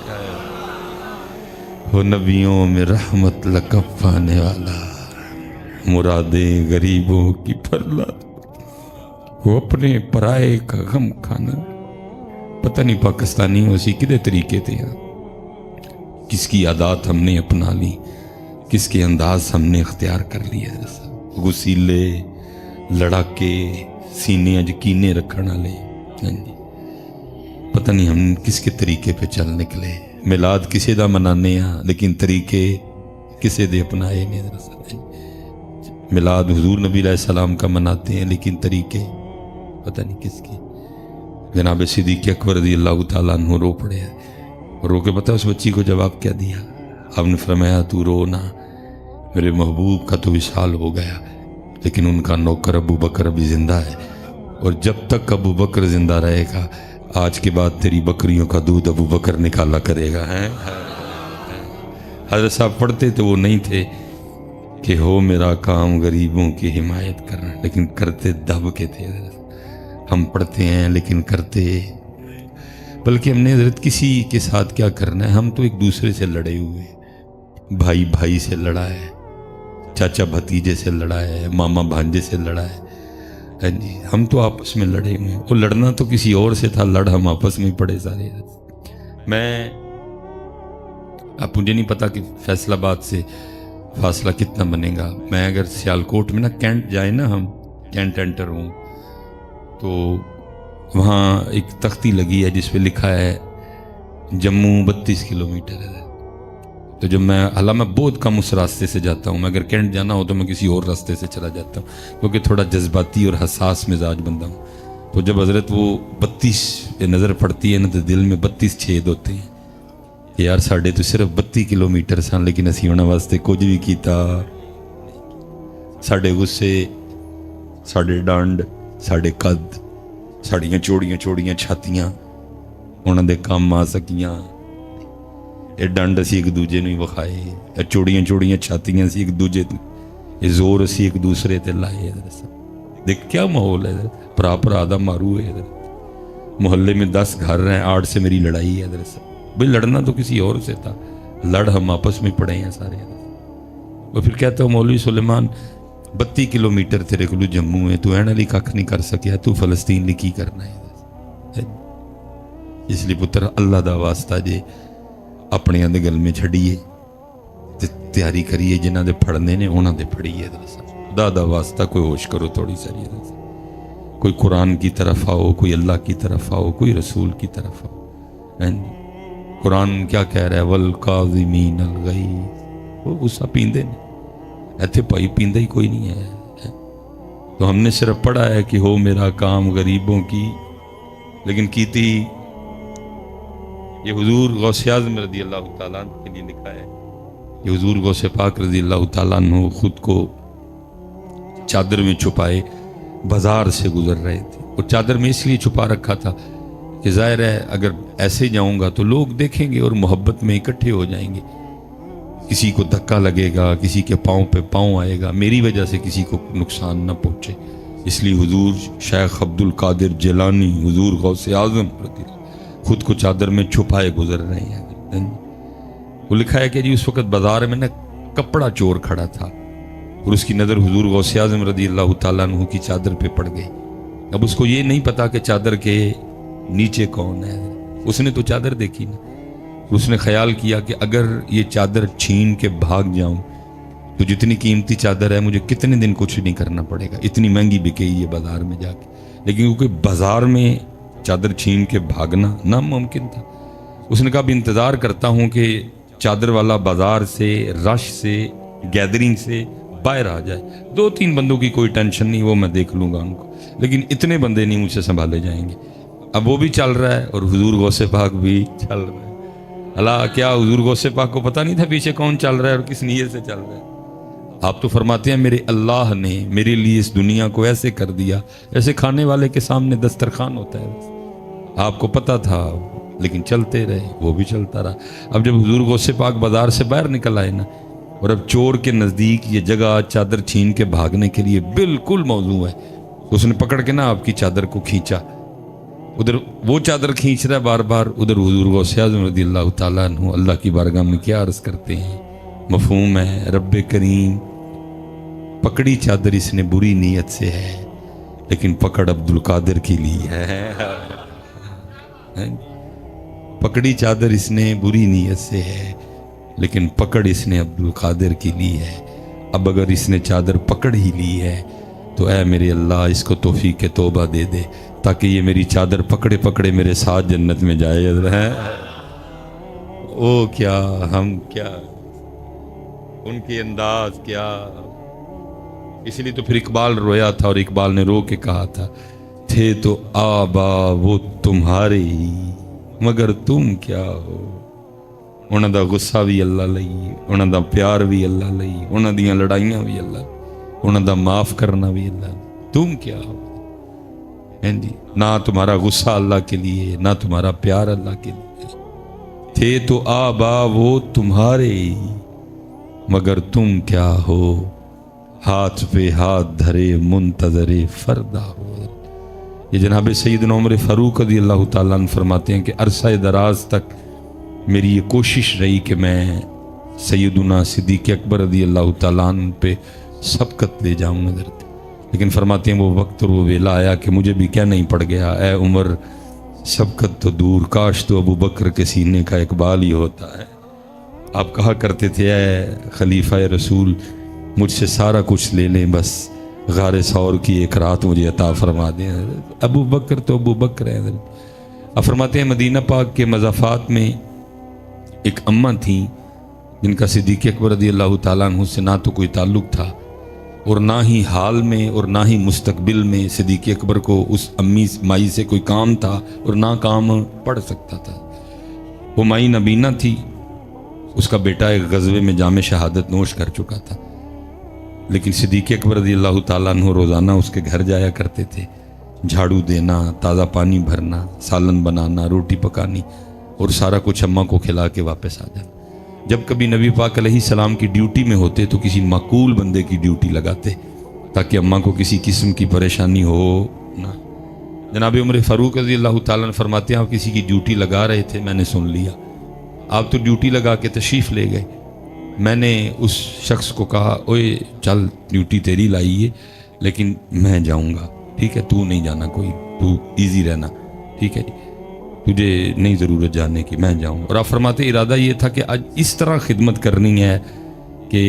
A: وہ نبیوں میں رحمت لقب پانے والا، مرادیں غریبوں کی پھرلا، وہ اپنے پرائے کا غم کھانا. پتہ نہیں پاکستانیوں سے کدے طریقے تھے، کس کی عادات ہم نے اپنا لی، کس کے انداز ہم نے اختیار کر لیا. غسیلے لڑاکے سینے یقینے رکھنا لے، پتہ نہیں ہم کس کے طریقے پہ چل نکلے. میلاد کسے دا منانے ہیں لیکن طریقے کسے دے اپنائے نے. میلاد حضور نبی علیہ السلام کا مناتے ہیں لیکن طریقے پتہ نہیں کس کے. جناب صدیق اکبر رضی اللہ تعالیٰ عنہ رو پڑے ہیں، اور رو کے پتہ اس بچی کو جواب کیا دیا؟ آپ نے فرمایا تو رو نہ، میرے محبوب کا تو وصال ہو گیا لیکن ان کا نوکر ابو بکر ابھی زندہ ہے، اور جب تک ابو بکر زندہ رہے گا آج کے بعد تیری بکریوں کا دودھ ابو بکر نکالا کرے گا. حضرت صاحب پڑھتے تو وہ نہیں تھے کہ ہو میرا کام غریبوں کی حمایت کرنا، لیکن کرتے دب کے تھے. ہم پڑھتے ہیں لیکن کرتے، بلکہ ہم نے حضرت کسی کے ساتھ کیا کرنا ہے، ہم تو ایک دوسرے سے لڑے ہوئے، بھائی بھائی سے لڑا ہے، چاچا بھتیجے سے لڑا ہے، ماما بھانجے سے لڑا ہے. جی ہم تو آپس میں لڑے ہوئے ہیں. وہ لڑنا تو کسی اور سے تھا، لڑ ہم آپس میں پڑے سارے. میں اب مجھے نہیں پتا کہ فیصل آباد سے فاصلہ کتنا بنے گا. میں اگر سیالکوٹ میں نا کینٹ جائیں نا، ہم کینٹ انٹر ہوں تو وہاں ایک تختی لگی ہے جس پہ لکھا ہے جموں 32 کلومیٹر ہے. تو جب میں حالانکہ میں بہت کم اس راستے سے جاتا ہوں، میں اگر کینٹ جانا ہو تو میں کسی اور راستے سے چلا جاتا ہوں کیونکہ تھوڑا جذباتی اور حساس مزاج بندہ ہوں. تو جب حضرت وہ 32 پہ نظر پڑتی ہے نا تو دل میں 32 چھید ہوتے ہیں. یار ساڑھے تو صرف 32 کلومیٹر سن لیکن اسی ہونا واسطے کچھ بھی کیتا. ساڑھے غصے، ساڑھے ڈانڈ، ساڑھے قد، ساڑھیاں چوڑیاں چوڑیاں چھاتیاں انہاں دے کام آ سکیاں. یہ ڈانڈ اسی ایک دوجے نو ہی وکھائے، یہ چوڑیاں چوڑیاں چھاتیاں اسی ایک دوجے یہ زور اسی ایک دوسرے تے لائے. دیکھ کیا ماحول ہے، پرا پرا دا مارو ہے. محلے میں 10 گھر ہیں، 8 سے میری لڑائی ہے. بھئی لڑنا تو کسی اور سے تھا، لڑ ہم آپس میں پڑے ہیں سارے. اور پھر کہتا ہوں مولوی سلیمان 32 کلومیٹر تیرے کو جموں ہے، تو اینا لی کھ نہیں کر سکیا، تو فلسطین لی کی کرنا ہے. اس لیے پتر اللہ دا واسطہ جے اپنے اندے گل میں چھڑیے تے تیاری کریے، جنہ دے پڑھنے نے انہاں دے پڑھیے. خدا دا واسطہ کوئی ہوش کرو تھوڑی ساری، کوئی قرآن کی طرف آؤ، کوئی اللہ کی طرف آؤ، کوئی رسول کی طرف آؤ. قرآن کیا کہہ رہا ہے؟ والکاظمین الغیظ. وہ غصہ پیندے نے، ایتھے پائی پیندہ ہی کوئی نہیں ہے. تو ہم نے صرف پڑھا ہے کہ ہو میرا کام غریبوں کی، لیکن کیتی یہ حضور غوث اعظم رضی اللہ تعالیٰ عنہ کے لیے لکھا ہے. یہ حضور غوث پاک رضی اللہ تعالیٰ عنہ خود کو چادر میں چھپائے بازار سے گزر رہے تھے، اور چادر میں اس لیے چھپا رکھا تھا کہ ظاہر ہے اگر ایسے جاؤں گا تو لوگ دیکھیں گے اور محبت میں اکٹھے ہو جائیں گے. کسی کو دھکا لگے گا، کسی کے پاؤں پہ پاؤں آئے گا، میری وجہ سے کسی کو نقصان نہ پہنچے. اس لیے حضور شیخ عبد القادر جیلانی، حضور غوث اعظم خود کو چادر میں چھپائے گزر رہے ہیں. وہ لکھا ہے کہ جی اس وقت بازار میں نا کپڑا چور کھڑا تھا، اور اس کی نظر حضور غوث اعظم رضی اللہ تعالیٰ عنہ کی چادر پہ پڑ گئی. اب اس کو یہ نہیں پتا کہ چادر کے نیچے کون ہے. اس نے تو چادر دیکھی نا، اس نے خیال کیا کہ اگر یہ چادر چھین کے بھاگ جاؤں تو جتنی قیمتی چادر ہے مجھے کتنے دن کچھ نہیں کرنا پڑے گا، اتنی مہنگی بکے یہ بازار میں جا کے. لیکن کیونکہ بازار میں چادر چھین کے بھاگنا ناممکن تھا، اس نے کہا اب انتظار کرتا ہوں کہ چادر والا بازار سے، رش سے، گیدرنگ سے باہر آ جائے. 2-3 بندوں کی کوئی ٹینشن نہیں, وہ میں دیکھ لوں گا ان کو, لیکن اتنے بندے نہیں مجھ سے سنبھالے جائیں گے. اب وہ بھی چل رہا ہے اور حضور غوث پاک بھی چل رہا ہے. اللہ, کیا حضور غوث پاک کو پتہ نہیں تھا پیچھے کون چل رہا ہے اور کس نیت سے چل رہا ہے؟ آپ تو فرماتے ہیں میرے اللہ نے میرے لیے اس دنیا کو ایسے کر دیا ایسے کھانے والے کے سامنے دسترخوان ہوتا ہے. آپ کو پتہ تھا لیکن چلتے رہے, وہ بھی چلتا رہا. اب جب حضور غوث پاک بازار سے باہر نکل آئے نا, اور اب چور کے نزدیک یہ جگہ چادر چھین کے بھاگنے کے لیے بالکل موزوں ہے, تو اس نے پکڑ کے نا آپ کی چادر کو کھینچا. ادھر وہ چادر کھینچ رہا ہے بار بار, ادھر حضور غوث اعظم رضی اللہ تعالیٰ عنہ اللہ کی بارگاہ میں کیا عرض کرتے ہیں. مفہوم ہے, رب کریم پکڑی چادر اس نے بری نیت سے ہے لیکن پکڑ عبد القادر کے لیے ہے. پکڑی چادر اس نے بری نیت سے ہے لیکن پکڑ اس نے عبد القادر کی لی ہے. اب اگر اس نے چادر پکڑ ہی لی ہے تو اے میرے اللہ اس کو توفیق توبہ دے دے تاکہ یہ میری چادر پکڑے پکڑے میرے ساتھ جنت میں جائے. او کیا ہم کیا, ان کے انداز کیا. اس لیے تو پھر اقبال رویا تھا, اور اقبال نے رو کے کہا تھا تھے تو آبا وہ تمہارے ہی مگر تم کیا ہو. انہاں دا غصہ بھی اللہ لئی, انہاں دا پیار بھی اللہ لئی, انہاں دیاں لڑائیاں بھی اللہ, انہاں دا معاف کرنا بھی اللہ. تم کیا ہو جی, نہ تمہارا غصہ اللہ کے لیے نہ تمہارا پیار اللہ کے لیے. تھے تو آبا وہ تمہارے ہی مگر تم کیا ہو, ہاتھ پہ ہاتھ دھرے منتظر فردا ہو. یہ جناب سیدنا عمر فاروق رضی اللہ تعالیٰ عنہ فرماتے ہیں کہ عرصہ دراز تک میری یہ کوشش رہی کہ میں سیدنا صدیق اکبر رضی اللہ تعالیٰ عنہ پہ سبقت لے جاؤں حضرت, لیکن فرماتے ہیں وہ وقت اور وہ ویلا آیا کہ مجھے بھی کہنا ہی پڑ گیا, اے عمر سبقت تو دور, کاش تو ابو بکر کے سینے کا اقبال ہی ہوتا ہے. آپ کہا کرتے تھے اے خلیفہ رسول مجھ سے سارا کچھ لے لیں بس غار ثور کی ایک رات مجھے عطا فرما دیں. ابو بکر تو ابو بکر ہے. آپ فرماتے ہیں مدینہ پاک کے مضافات میں ایک اماں تھیں جن کا صدیق اکبر رضی اللہ تعالیٰ عنہ سے نہ تو کوئی تعلق تھا اور نہ ہی حال میں اور نہ ہی مستقبل میں صدیق اکبر کو اس امی مائی سے کوئی کام تھا اور نہ کام پڑ سکتا تھا. وہ مائی نبینہ تھی, اس کا بیٹا ایک غزوے میں جام شہادت نوش کر چکا تھا, لیکن صدیق اکبر رضی اللہ تعالیٰ عنہ روزانہ اس کے گھر جایا کرتے تھے. جھاڑو دینا, تازہ پانی بھرنا, سالن بنانا, روٹی پکانی اور سارا کچھ اماں کو کھلا کے واپس آ جانا. جب کبھی نبی پاک علیہ السلام کی ڈیوٹی میں ہوتے تو کسی معقول بندے کی ڈیوٹی لگاتے تاکہ اماں کو کسی قسم کی پریشانی ہو نہ. جناب عمر فاروق رضی اللہ تعالیٰ نے فرماتے ہیں آپ کسی کی ڈیوٹی لگا رہے تھے, میں نے سن لیا, آپ تو ڈیوٹی لگا کے تشریف لے گئے. میں نے اس شخص کو کہا اوے چل ڈیوٹی تیری لائی ہے لیکن میں جاؤں گا, ٹھیک ہے, تو نہیں جانا, کوئی تو ایزی رہنا, ٹھیک ہے جی, تجھے نہیں ضرورت جانے کی, میں جاؤں. اور آپ فرماتے ارادہ یہ تھا کہ آج اس طرح خدمت کرنی ہے کہ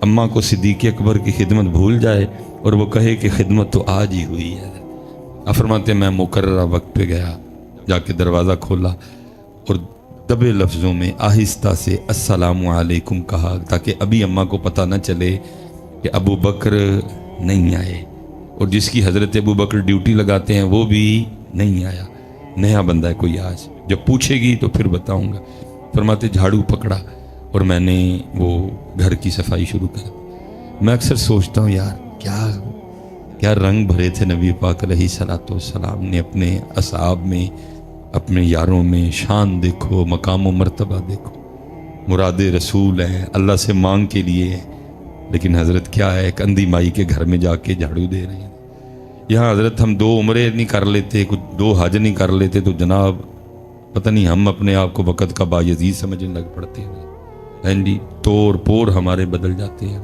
A: اماں کو صدیق اکبر کی خدمت بھول جائے اور وہ کہے کہ خدمت تو آج ہی ہوئی ہے. آپ فرماتے میں مقررہ وقت پہ گیا, جا کے دروازہ کھولا اور دبے لفظوں میں آہستہ سے السلام علیکم کہا تاکہ ابھی اماں کو پتہ نہ چلے کہ ابو بکر نہیں آئے, اور جس کی حضرت ابو بکر ڈیوٹی لگاتے ہیں وہ بھی نہیں آیا, نیا بندہ ہے کوئی آج, جب پوچھے گی تو پھر بتاؤں گا. فرماتے جھاڑو پکڑا اور میں نے وہ گھر کی صفائی شروع کر. میں اکثر سوچتا ہوں یار کیا رنگ بھرے تھے نبی پاک علیہ الصلوۃ والسلام نے اپنے اصحاب میں, اپنے یاروں میں. شان دیکھو, مقام و مرتبہ دیکھو, مراد رسول ہیں, اللہ سے مانگ کے لیے, لیکن حضرت کیا ہے ایک اندھی مائی کے گھر میں جا کے جھاڑو دے رہے ہیں. یہاں حضرت ہم 2 عمرے نہیں کر لیتے, کچھ 2 حج نہیں کر لیتے تو جناب پتہ نہیں ہم اپنے آپ کو وقت کا باعزیز سمجھنے لگ پڑتے ہیں جی, طور پور ہمارے بدل جاتے ہیں.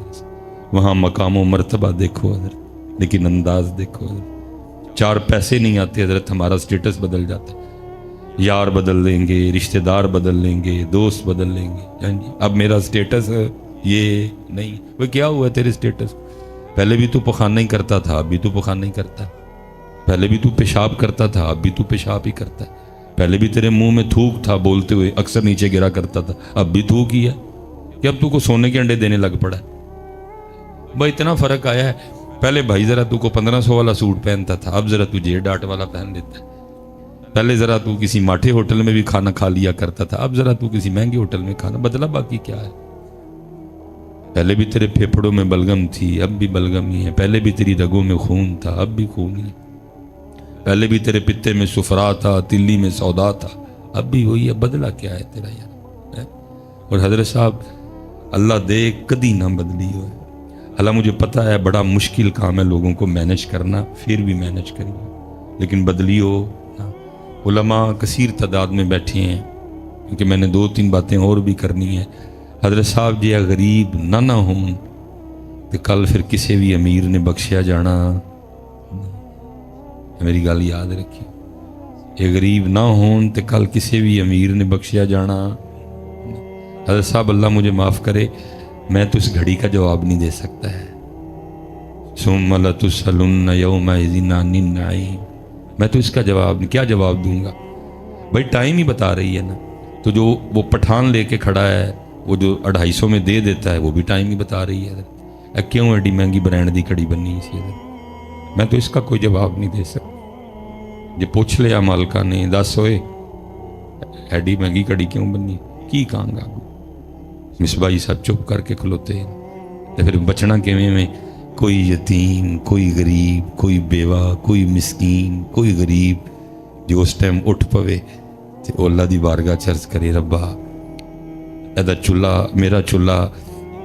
A: وہاں مقام و مرتبہ دیکھو حضرت, لیکن انداز دیکھو حضرت. 4 پیسے نہیں آتے حضرت, ہمارا سٹیٹس بدل جاتا ہے. یار بدل لیں گے, رشتہ دار بدل لیں گے, دوست بدل لیں گے جی. اب میرا سٹیٹس یہ نہیں, وہ کیا ہوا ہے تیرے سٹیٹس؟ پہلے بھی تو پخانہ ہی کرتا تھا, اب بھی تو پخانہ ہی کرتا ہے. پہلے بھی تو پیشاب کرتا تھا, اب بھی تو پیشاب ہی کرتا ہے. پہلے بھی تیرے منہ میں تھوک تھا, بولتے ہوئے اکثر نیچے گرا کرتا تھا, اب بھی تھوک ہی ہے. کہ اب تو کو سونے کے انڈے دینے لگ پڑا ہے بھائی اتنا فرق آیا ہے، پہلے بھائی ذرا تو کو 1500 والا سوٹ پہنتا تھا، اب ذرا تو جیڈ ڈاٹ والا پہن لیتا ہے۔ پہلے ذرا تو کسی ماٹھے ہوٹل میں بھی کھانا کھا لیا کرتا تھا، اب ذرا تو کسی مہنگے ہوٹل میں کھانا بدلا، باقی کیا ہے؟ پہلے بھی تیرے پھیپھڑوں میں بلغم تھی، اب بھی بلغم ہی ہے۔ پہلے بھی تیری رگوں میں خون تھا، اب بھی خون ہی ہے۔ پہلے بھی تیرے پتے میں صفرا تھا، تلی میں سودا تھا، اب بھی وہی ہے۔ بدلا کیا ہے تیرا یار؟ اور حضرت صاحب اللہ دے کدی نہ بدلی ہوئے۔ اللہ مجھے پتہ ہے بڑا مشکل کام ہے لوگوں کو مینج کرنا، پھر بھی مینج کریے، لیکن بدلی ہو نہ۔ علماء کثیر تعداد میں بیٹھے ہیں، کیونکہ میں نے 2-3 باتیں اور بھی کرنی ہیں۔ حضرت صاحب جی غریب نہ ہوں تو کل پھر کسی بھی امیر نے بخشیا جانا، میری گل یاد رکھی، یہ غریب نہ ہوں تو کل کسی بھی امیر نے بخشیا جانا۔ حضرت صاحب اللہ مجھے معاف کرے، میں تو اس گھڑی کا جواب نہیں دے سکتا ہے۔ ثم لتسألن یومئذ عن النعیم، میں تو اس کا جواب نہیں، کیا جواب دوں گا؟ بھائی ٹائم ہی بتا رہی ہے نا۔ تو جو وہ پٹھان لے کے کھڑا ہے، وہ جو 250 میں دے دیتا ہے، وہ بھی ٹائم ہی بتا رہی ہے۔ کیوں ایڈی مہنگی برانڈ دی کڑی بنی اسی میں تو اس کا کوئی جواب نہیں دے سکتا۔ جی پوچھ لیا مالکہ نے، دس ہوئے ایڈی مہنگی کڑی کیوں بنی، کی کہاں گا؟ مصباحی صاحب چپ کر کے کھلوتے ہیں، تو پھر بچنا کیویں میں؟ کوئی یتیم، کوئی غریب، کوئی بیوہ، کوئی مسکین، کوئی غریب جو اس ٹائم اٹھ پوے تو اللہ دی بارگاہ چرچ کرے، ربا ایدہ چولہا، میرا چولہا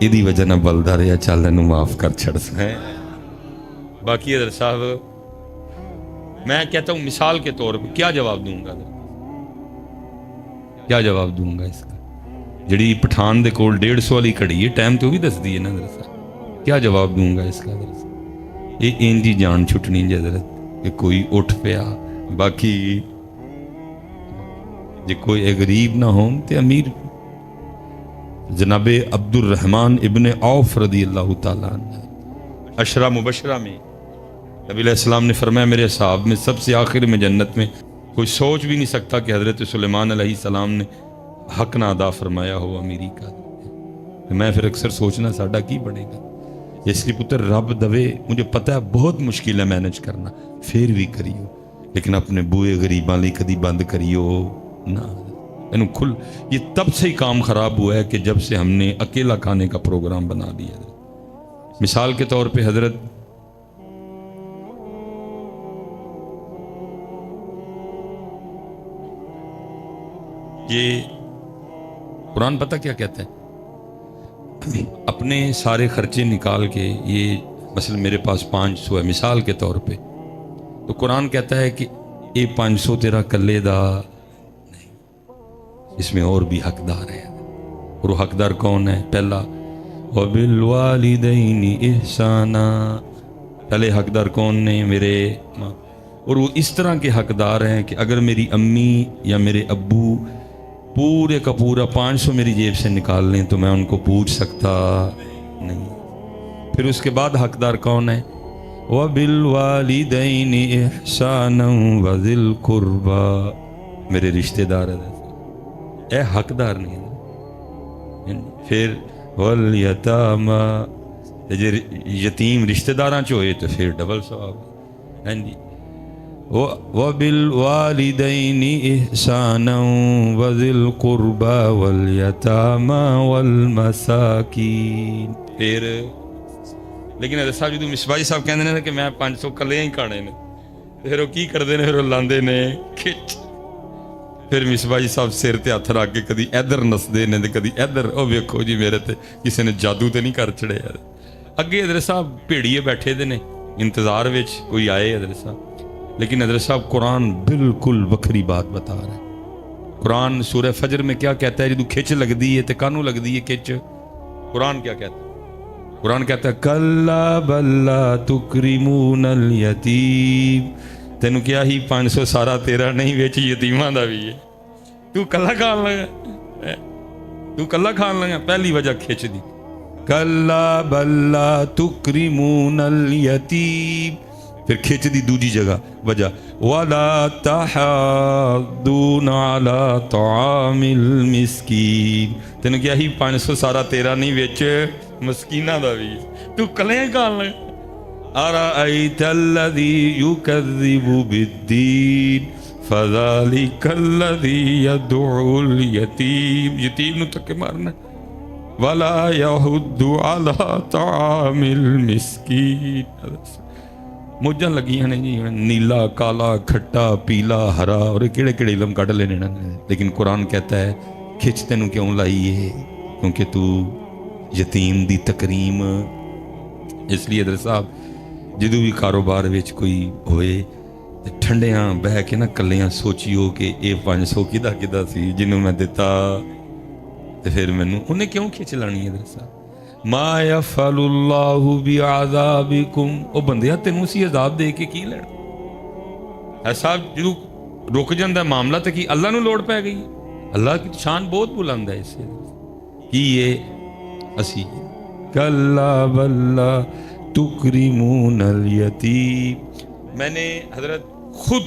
A: ایدی وجہ نہ بلدا رہا، چل انہوں معاف کر چھڑ سکیں۔ باقی حضرت صاحب میں کہتا ہوں مثال کے طور پہ کیا جواب دوں گا؟ کیا جواب دوں گا اس کا؟ جڑی پٹھان دے کول 150 والی کھڑی ہے، ٹائم تو بھی دس دی ہے نا حضرت صاحب، کیا جواب دوں گا اس کا حضرت صاحب؟ یہ انجی جان چھٹنی جی حضرت کہ کوئی اٹھ پیا۔ باقی جی کوئی غریب نہ ہوں تے امیر، جناب عبد الرحمن ابن عوف رضی اللہ تعالیٰ عنہ 10 مبشرہ میں نبی علیہ السلام نے فرمایا میرے اصحاب میں سب سے آخر میں جنت میں کوئی سوچ بھی نہیں سکتا کہ حضرت سلیمان علیہ السلام نے حق نہ ادا فرمایا ہو امیری کا۔ میں پھر اکثر سوچنا ساڈا کی بنے گا؟ اس لیے پتر رب دوے، مجھے پتہ ہے بہت مشکل ہے مینج کرنا، پھر بھی کریو، لیکن اپنے بوئے غریباں لئی کدی بند کریو نہ۔ کھل یہ تب سے ہی کام خراب ہوا ہے کہ جب سے ہم نے اکیلا کھانے کا پروگرام بنا دیا۔ مثال کے طور پہ حضرت یہ قرآن پتہ کیا کہتا ہے؟ اپنے سارے خرچے نکال کے، یہ مثلا میرے پاس 500 ہے مثال کے طور پہ، تو قرآن کہتا ہے کہ یہ 500 تیرا کلے دا نہیں، اس میں اور بھی حقدار ہے۔ اور وہ حقدار کون ہے؟ پہلا وَبِالْوَالِدَيْنِ إِحْسَانًا، پہلے حقدار کون نے؟ میرے ماں۔ اور وہ اس طرح کے حقدار ہیں کہ اگر میری امی یا میرے ابو پورے کا پورا 500 میری جیب سے نکال لیں تو میں ان کو پوچھ سکتا نہیں۔ پھر اس کے بعد حقدار کون ہے؟ وَبِالْوَالِدَيْنِ إِحْسَانًا وَذِي الْقُرْبَى، میرے رشتہ دار ہے، اے حقدار نہیں ہے۔ پھر وَالْيَتَامَى، یتیم رشتہ داراں چوئے تو پھر ڈبل ثواب ہے جی۔ وَبِالْوَالِدَيْنِ إِحْسَانًا وَذِي الْقُرْبَى وَالْيَتَامَى وَالْمَسَاكِينِ۔ پھر لیکن حضرت صاحب جدو مصباحی صاحب کہندے نے کہ میں 500 کلے ہی کھانے نے، پھر وہ کی کردے نے؟ پھر وہ لاندے نے کھچ، پھر مصباحی صاحب سر تے ہاتھ رکھ کے کدی ادھر نسدے نے کدی ادھر۔ او ویکھو جی میرے تے کسی نے جادو تے نہیں کر چھڑے یار۔ اگے حضرت صاحب بھیڑیے بیٹھے دے نے انتظار وچ کوئی آئے حضرت صاحب، لیکن حضرت صاحب قرآن بالکل وکھری بات بتا رہا ہے۔ قرآن سورہ فجر میں کیا کہتا ہے؟ جدو کھچ لگ دی ہے تے کانوں لگ دی ہے کھچ، قرآن کیا کہتا ہے؟ قرآن کہتا ہے کلا بل لا تکرمون الیتیم، تینوں کیا ہی 500 سارا تیرا نہیں، وچ یتیماں دا بھی ہے، تو کلا کھان لگا، تو کلا کھان لگا۔ پہلی وجہ کھچ دی، کلا بل لا تکرمون الیتیم، پھر کھچ دی دوجی جگہ وجہ وَلَا تَحَاضُّونَ عَلَىٰ طَعَامِ الْمِسْكِينِ، تینوں کیا ہی 500 سارا تیرا نہیں، وچ مسکینہ دا بھی تو کلیں کھان لگا ارأیت الذی یکذب بالدین فذلک الذی یدعو الیتیم، یتیم نو تکے مارنا ولا یحض علی طعام المسکین۔ موجاں لگیاں نے جی، نیلا کالا کھٹا پیلا ہرا، اور کیڑے کیڑے علم کڈ لینے، لیکن قرآن کہتا ہے کھچ تینوں کیوں لائی ہے؟ کیونکہ تو یتیم دی تکریم۔ اس لیے حضرت صاحب جدو بھی کاروبار وچ کوئی ہوئے ٹھنڈیاں بہ کے نہ کلیاں سوچیو کہ اے 500 کدا کدا سی جنوں میں دتا، تے پھر مینوں انہیں کیوں کھچ لانی ہے؟ حضرت صاحب ما یفعل اللہ بعذابکم، او بندیا تینوں سی عذاب دے کے کی لینا؟ ایسا جدو رک جاندہ ہے معاملہ تے کی اللہ نو لوڑ پہ گئی؟ اللہ کی شان بہت بلند ہے اس سے کی یہ اسی کلا بلا تکرمون الیتیم۔ میں نے حضرت خود،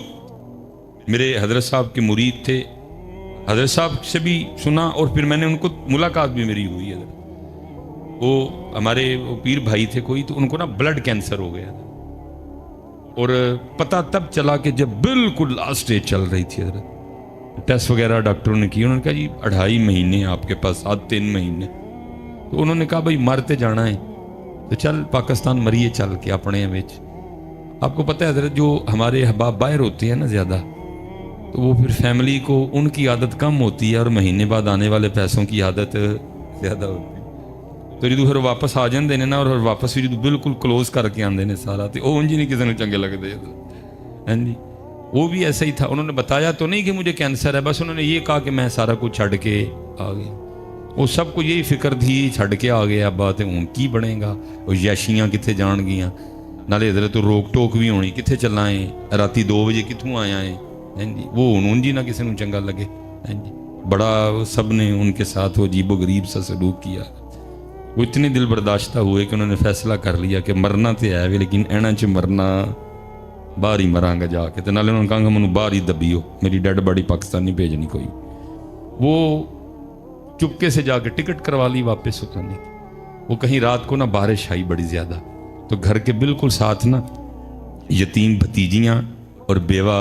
A: میرے حضرت صاحب کے مرید تھے، حضرت صاحب سے بھی سنا اور پھر میں نے ان کو ملاقات بھی میری ہوئی ہے۔ وہ ہمارے وہ پیر بھائی تھے کوئی، تو ان کو نا بلڈ کینسر ہو گیا تھا، اور پتہ تب چلا کہ جب بالکل لاسٹ سٹیج چل رہی تھی حضرت، ٹیسٹ وغیرہ ڈاکٹروں نے کی، انہوں نے کہا جی 2.5 مہینے آپ کے پاس، 3 مہینے۔ تو انہوں نے کہا بھائی مرتے جانا ہے تو چل پاکستان مریے چل کے اپنے وچ۔ آپ کو پتہ ہے حضرت جو ہمارے احباب باہر ہوتے ہیں نا زیادہ، تو وہ پھر فیملی کو ان کی عادت کم ہوتی ہے اور مہینے بعد آنے والے پیسوں کی عادت زیادہ ہوتی ہے، تو جدو پھر واپس آ جاندے نے نا، اور واپس بھی جدو بالکل کلوز کر کے آندے نے سارا، تو وہ انج نہیں کسی نے چنگے لگتے ہیں جی۔ وہ بھی ایسا ہی تھا، انہوں نے بتایا تو نہیں کہ مجھے کینسر ہے، بس انہوں نے یہ کہا کہ میں سارا کچھ چھڑ کے آ گیا۔ وہ سب کو یہی فکر تھی چھڑ کے آ گیا، بات ہوں کی بنے گا، وہ یاشیاں کتنے جان گیاں، نالے حضرت روک ٹوک بھی ہونی کتنے چلائیں، راتی 2 بجے کتوں آیا ہے جی، وہ ہوں جی نہ کسی نے چنگا لگے جی، بڑا سب نے ان کے ساتھ وہ عجیب و غریب سا سلوک کیا۔ وہ اتنے دل برداشتہ ہوئے کہ انہوں نے فیصلہ کر لیا کہ مرنا تو ہے بھی، لیکن اینا چ مرنا باہر ہی مراں گا جا کے، تو نالے انہوں نے کہا کہ منو باہر ہی دبیو، میری ڈیڈ باڈی پاکستان نہیں بھیجنی کوئی۔ وہ چپکے سے جا کے ٹکٹ کروا لی واپس اترنے کی۔ وہ کہیں رات کو نا بارش آئی بڑی زیادہ، تو گھر کے بالکل ساتھ نا یتیم بھتیجیاں اور بیوہ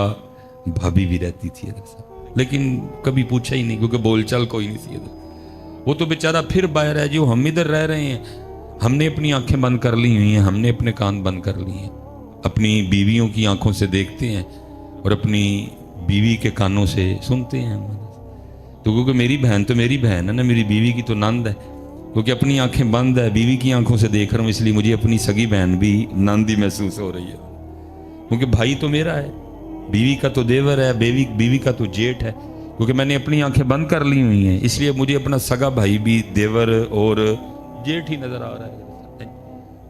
A: بھابھی بھی رہتی تھی حضرت صاحب، لیکن کبھی پوچھا ہی نہیں کیونکہ بول چال کوئی نہیں سی حضرت۔ وہ تو بیچارہ پھر باہر ہے جو ہم ادھر رہ رہے ہیں، ہم نے اپنی آنکھیں بند کر لی ہوئی ہیں، ہم نے اپنے کان بند کر لیے ہیں، اپنی بیویوں کی آنکھوں سے دیکھتے ہیں اور اپنی بیوی کے کانوں سے سنتے ہیں۔ تو کیونکہ میری بہن تو میری بہن ہے نا، میری بیوی کی تو نند ہے، کیونکہ اپنی آنکھیں بند ہے، بیوی کی آنکھوں سے دیکھ رہا ہوں، اس لیے مجھے اپنی سگی بہن بھی نند ہی محسوس ہو رہی ہے، کیونکہ بھائی تو میرا ہے، بیوی کا تو دیور ہے، بیوی کا تو جیٹ ہے، کیونکہ میں نے اپنی آنکھیں بند کر لی ہوئی ہیں، اس لیے مجھے اپنا سگا بھائی بھی دیور اور جیٹ ہی نظر آ رہا ہے۔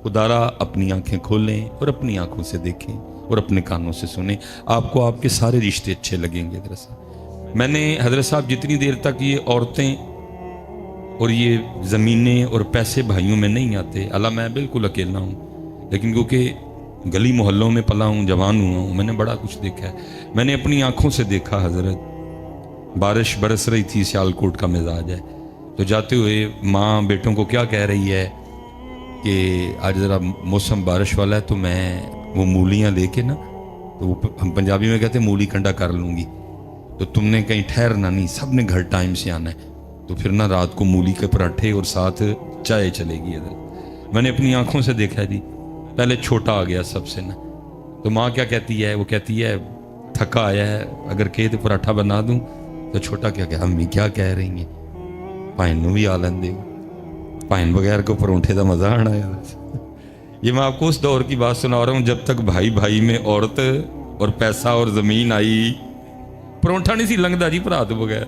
A: خدارا اپنی آنکھیں کھولیں اور اپنی آنکھوں سے دیکھیں اور اپنے کانوں سے سنیں، آپ کو آپ کے سارے رشتے اچھے لگیں گے۔ حضرت صاحب میں نے حضرت صاحب جتنی دیر تک یہ عورتیں اور یہ زمینیں اور پیسے بھائیوں میں نہیں آتے، اللہ میں بالکل اکیلا ہوں، لیکن کیونکہ گلی محلوں میں پلا ہوں، جوان ہوا ہوں، میں نے بڑا کچھ دیکھا ہے۔ میں نے اپنی آنکھوں سے دیکھا حضرت، بارش برس رہی تھی، سیالکوٹ کا مزاج ہے، تو جاتے ہوئے ماں بیٹوں کو کیا کہہ رہی ہے کہ آج ذرا موسم بارش والا ہے، تو میں وہ مولیاں لے کے نا، تو وہ ہم پنجابی میں کہتے ہیں مولی کنڈا کر لوں گی، تو تم نے کہیں ٹھہرنا نہیں، سب نے گھر ٹائم سے آنا ہے، تو پھر نا رات کو مولی کے پراٹھے اور ساتھ چائے چلے گی۔ حضرت میں نے اپنی آنکھوں سے دیکھا جی، پہلے چھوٹا آ گیا سب سے نا، تو ماں کیا کہتی ہے، وہ کہتی ہے تھکا آیا ہے، اگر کہے تو پراٹھا بنا دوں، تو چھوٹا کیا کہ امی کیا کہہ رہی ہیں، پائن نو بھی آ لین دے، پائن بغیر کو پرونٹھے دا مزہ آنا ہے۔ یہ میں آپ کو اس دور کی بات سنا رہا ہوں جب تک بھائی بھائی میں عورت اور پیسہ اور زمین آئی، پرونٹھا نہیں سی لنگدا جی پرا تو بغیر۔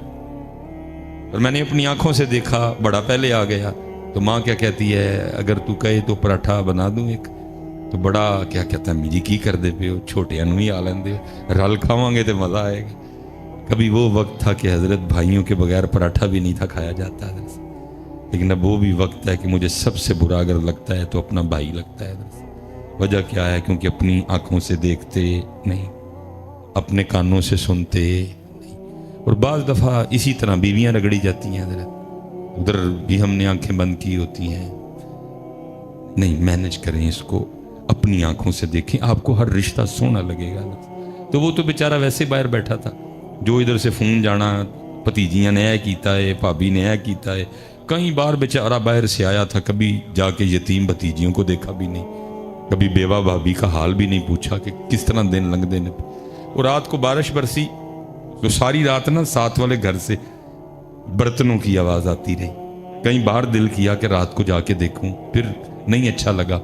A: اور میں نے اپنی آنکھوں سے دیکھا، بڑا پہلے آ گیا، تو ماں کیا کہتی ہے، اگر تو کہے تو پراٹھا بنا دوں ایک، تو بڑا کیا کہتا ہے میری کی کر دے پہ ہو، چھوٹے انو ہی آ لین دے، رل کھاواں گے تو مزہ آئے گا۔ کبھی وہ وقت تھا کہ حضرت بھائیوں کے بغیر پراٹھا بھی نہیں تھا کھایا جاتا حضرت، لیکن اب وہ بھی وقت ہے کہ مجھے سب سے برا اگر لگتا ہے تو اپنا بھائی لگتا ہے حضرت۔ وجہ کیا ہے؟ کیونکہ اپنی آنکھوں سے دیکھتے نہیں، اپنے کانوں سے سنتے نہیں، اور بعض دفعہ اسی طرح بیویاں رگڑی جاتی ہیں حضرت، ادھر بھی ہم نے آنکھیں بند کی ہوتی ہیں، نہیں مینج کریں اس کو، اپنی آنکھوں سے دیکھیں، آپ کو ہر رشتہ سونا لگے گا۔ تو وہ تو بیچارہ ویسے باہر بیٹھا تھا، جو ادھر سے فون جانا بھتیجیاں نے اے کیتا ہے، بھابی نے اے کیتا ہے، کئی بار بیچارہ باہر سے آیا تھا، کبھی جا کے یتیم بھتیجیوں کو دیکھا بھی نہیں، کبھی بیوہ بھابی کا حال بھی نہیں پوچھا کہ کس طرح دن لنگ دینے پہ۔ اور رات کو بارش برسی تو ساری رات نا ساتھ والے گھر سے برتنوں کی آواز آتی رہی، کئی بار دل کیا کہ رات کو جا کے دیکھوں، پھر نہیں اچھا لگا۔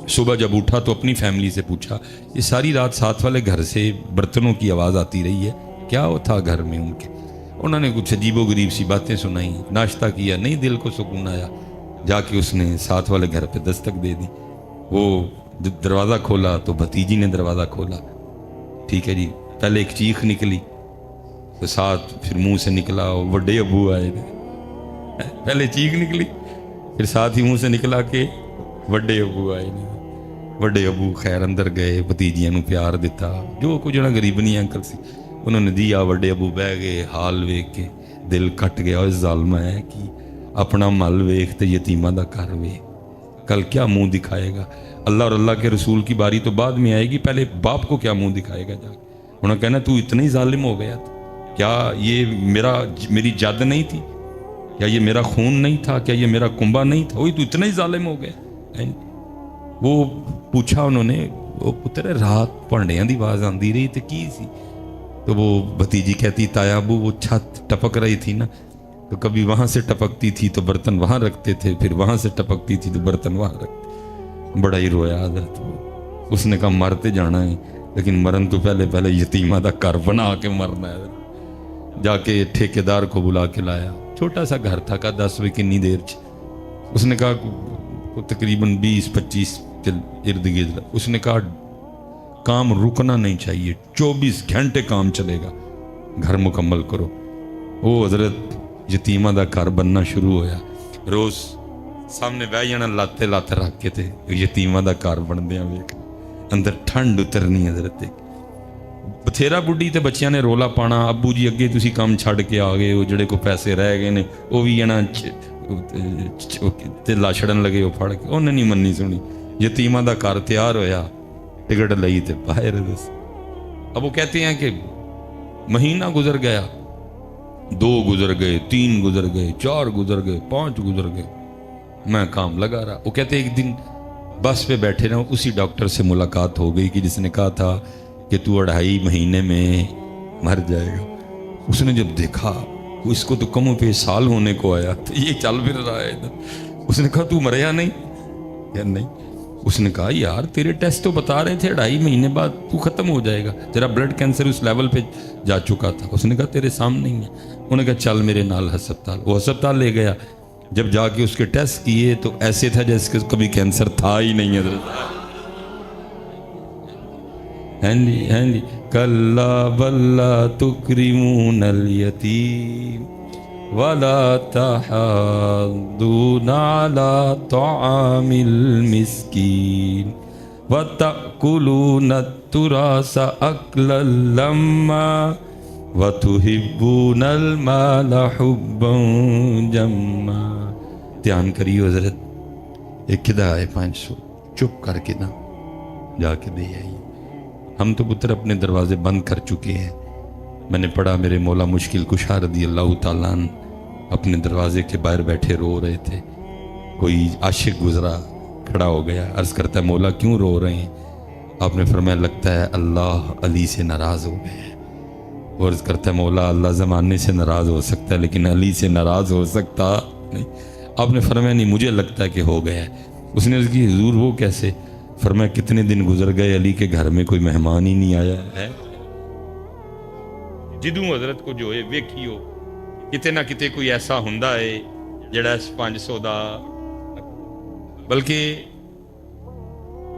A: صبح جب اٹھا تو اپنی فیملی سے پوچھا، یہ ساری رات ساتھ والے گھر سے برتنوں کی آواز آتی رہی ہے، کیا وہ تھا گھر میں ان کے؟ انہوں نے کچھ عجیب و غریب سی باتیں سنائیں، ناشتہ کیا، نہیں دل کو سکون آیا، جا کے اس نے ساتھ والے گھر پہ دستک دے دی۔ وہ دروازہ کھولا تو بھتیجی نے دروازہ کھولا، ٹھیک ہے جی، پہلے ایک چیخ نکلی تو ساتھ پھر منہ سے نکلا وڈے ابو آئے، پہلے چیخ نکلی پھر ساتھ ہی منہ سے نکلا کہ وڈے ابو آئے نے۔ وڈے ابو خیر اندر گئے، بھتیجیاں نو پیار دیتا، جو کچھ نہ غریبنی انکل سی انہوں نے دیا۔ وڈے ابو بہ گئے، حال ویکھ کے دل کٹ گیا، اور ظالمہ ہے کہ اپنا مل ویکھ تے یتیمہ دا کر ویکھ، کل کیا منہ دکھائے گا؟ اللہ اور اللہ کے رسول کی باری تو بعد میں آئے گی، پہلے باپ کو کیا منہ دکھائے گا؟ جا کے انہوں نے کہنا تو اتنا ہی ظالم ہو گیا تھا، کیا یہ میری جد نہیں تھی؟ کیا یہ میرا خون نہیں تھا؟ کیا یہ میرا کنبا نہیں تھا؟ وہی تو اتنا ہی ظالم ہو گیا۔ وہ پوچھا انہوں نے، وہ پتر رات پانڈیاں دی آواز آندی رہی تو کی سی؟ تو وہ بھتیجی کہتی تایا ابو وہ چھت ٹپک رہی تھی نا، تو کبھی وہاں سے ٹپکتی تھی تو برتن وہاں رکھتے تھے، پھر وہاں سے ٹپکتی تھی تو برتن وہاں رکھتے۔ بڑا ہی رویا حضرت۔ اس نے کہا مرتے جانا ہے لیکن مرن تو پہلے یتیمہ دا گھر بنا کے مرنا ہے۔ جا کے ٹھیکیدار کو بلا کے لایا، چھوٹا سا گھر تھا، کہا 10 بجے کنی دیر اس نے کہا تقریباً 20-25 ارد گرد۔ اس نے کہا کام رکنا نہیں چاہیے، 24 گھنٹے کام چلے گا، گھر مکمل کرو۔ وہ حضرت یتیمہ دا گھر بننا شروع ہویا، روز سامنے بہ جانا لاتے لاتے رکھ کے تھے، یتیمہ دا گھر بندیاں ویکھ، اندر ٹھنڈ اترنی حضرت۔ بتھیرا بڈھی تے بچیاں نے رولا پانا، ابو جی اگے تسی کام چھڑ کے آ گئے ہو، جڑے کو پیسے رہ گئے نے وہ بھی جنا لاچڑن لگے، وہ پھڑ کے انہیں نہیں مننی سنی۔ یتیمہ دا گھر تیار ہویا، ٹکٹ لئی تے باہر دس۔ اب وہ کہتے ہیں کہ مہینہ گزر گیا، 2 گزر گئے، 3 گزر گئے، 4 گزر گئے، 5 گزر گئے، میں کام لگا رہا۔ وہ کہتے ایک دن بس پہ بیٹھے رہا، اسی ڈاکٹر سے ملاقات ہو گئی کہ جس نے کہا تھا کہ تو 2.5 مہینے میں مر جائے گا۔ اس نے جب دیکھا اس کو تو کم و بیش سال ہونے کو آیا، تو یہ چل پھر رہا ہے۔ اس نے کہا تو مریا نہیں؟ یا نہیں۔ اس نے کہا یار تیرے ٹیسٹ تو بتا رہے تھے 2.5 مہینے بعد تو ختم ہو جائے گا، تیرا بلڈ کینسر اس لیول پہ جا چکا تھا۔ اس نے کہا تیرے سامنے ہی ہے۔ انہوں نے کہا چل میرے نال ہسپتال۔ وہ ہسپتال لے گیا، جب جا کے اس کے ٹیسٹ کیے تو ایسے تھا جیسے کہ کبھی کینسر تھا ہی نہیں حضرت۔ ہاں جی کلا بلا تکرمون الیتیم ولا تحاضون علی طعام المسکین وتأکلون التراث اکلا لما وتحبون المال حبا جما۔ دھیان کریو حضرت، ایک کدا ہے 500 چپ کر کے نا جا کے دے آئیے۔ ہم تو پتر اپنے دروازے بند کر چکے ہیں۔ میں نے پڑھا میرے مولا مشکل کشا رضی اللہ تعالیٰ عنہ اپنے دروازے کے باہر بیٹھے رو رہے تھے، کوئی عاشق گزرا کھڑا ہو گیا، عرض کرتا ہے مولا کیوں رو رہے ہیں؟ آپ نے فرمایا لگتا ہے اللہ علی سے ناراض ہو گئے ہیں۔ وہ عرض کرتا ہے مولا اللہ زمانے سے ناراض ہو سکتا ہے لیکن علی سے ناراض ہو سکتا نہیں۔ آپ نے فرمایا نہیں مجھے لگتا ہے کہ ہو گیا ہے۔ اس نے عرض کی حضور وہ کیسے؟ فرمایا کتنے دن گزر گئے علی کے گھر میں کوئی مہمان ہی نہیں آیا ہے۔ جدوں حضرت کو جو ہے ویکھیو کتے نہ کتے کوئی ایسا ہوندا ہے جڑا اس 500 دا، بلکہ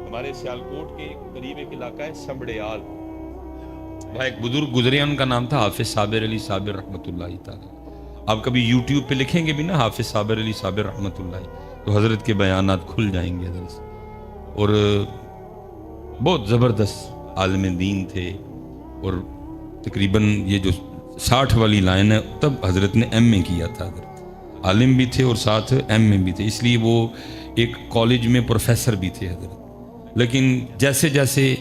A: ہمارے سیالکوٹ کے قریب ایک علاقہ ہے سبڑیال، وہاں ایک بزرگ گزرے، ان کا نام تھا حافظ صابر علی صابر رحمۃ اللہ تعالی۔ آپ کبھی یوٹیوب پہ لکھیں گے بھی نا حافظ صابر علی صابر رحمۃ اللہ، تو حضرت کے بیانات کھل جائیں گے حضرت سے۔ اور بہت زبردست عالم دین تھے، اور تقریباً یہ جو 60 والی لائن ہے تب حضرت نے ایم اے کیا تھا، حضرت عالم بھی تھے اور ساتھ ایم اے بھی تھے، اس لیے وہ
B: ایک کالج میں پروفیسر بھی تھے حضرت، لیکن جیسے جیسے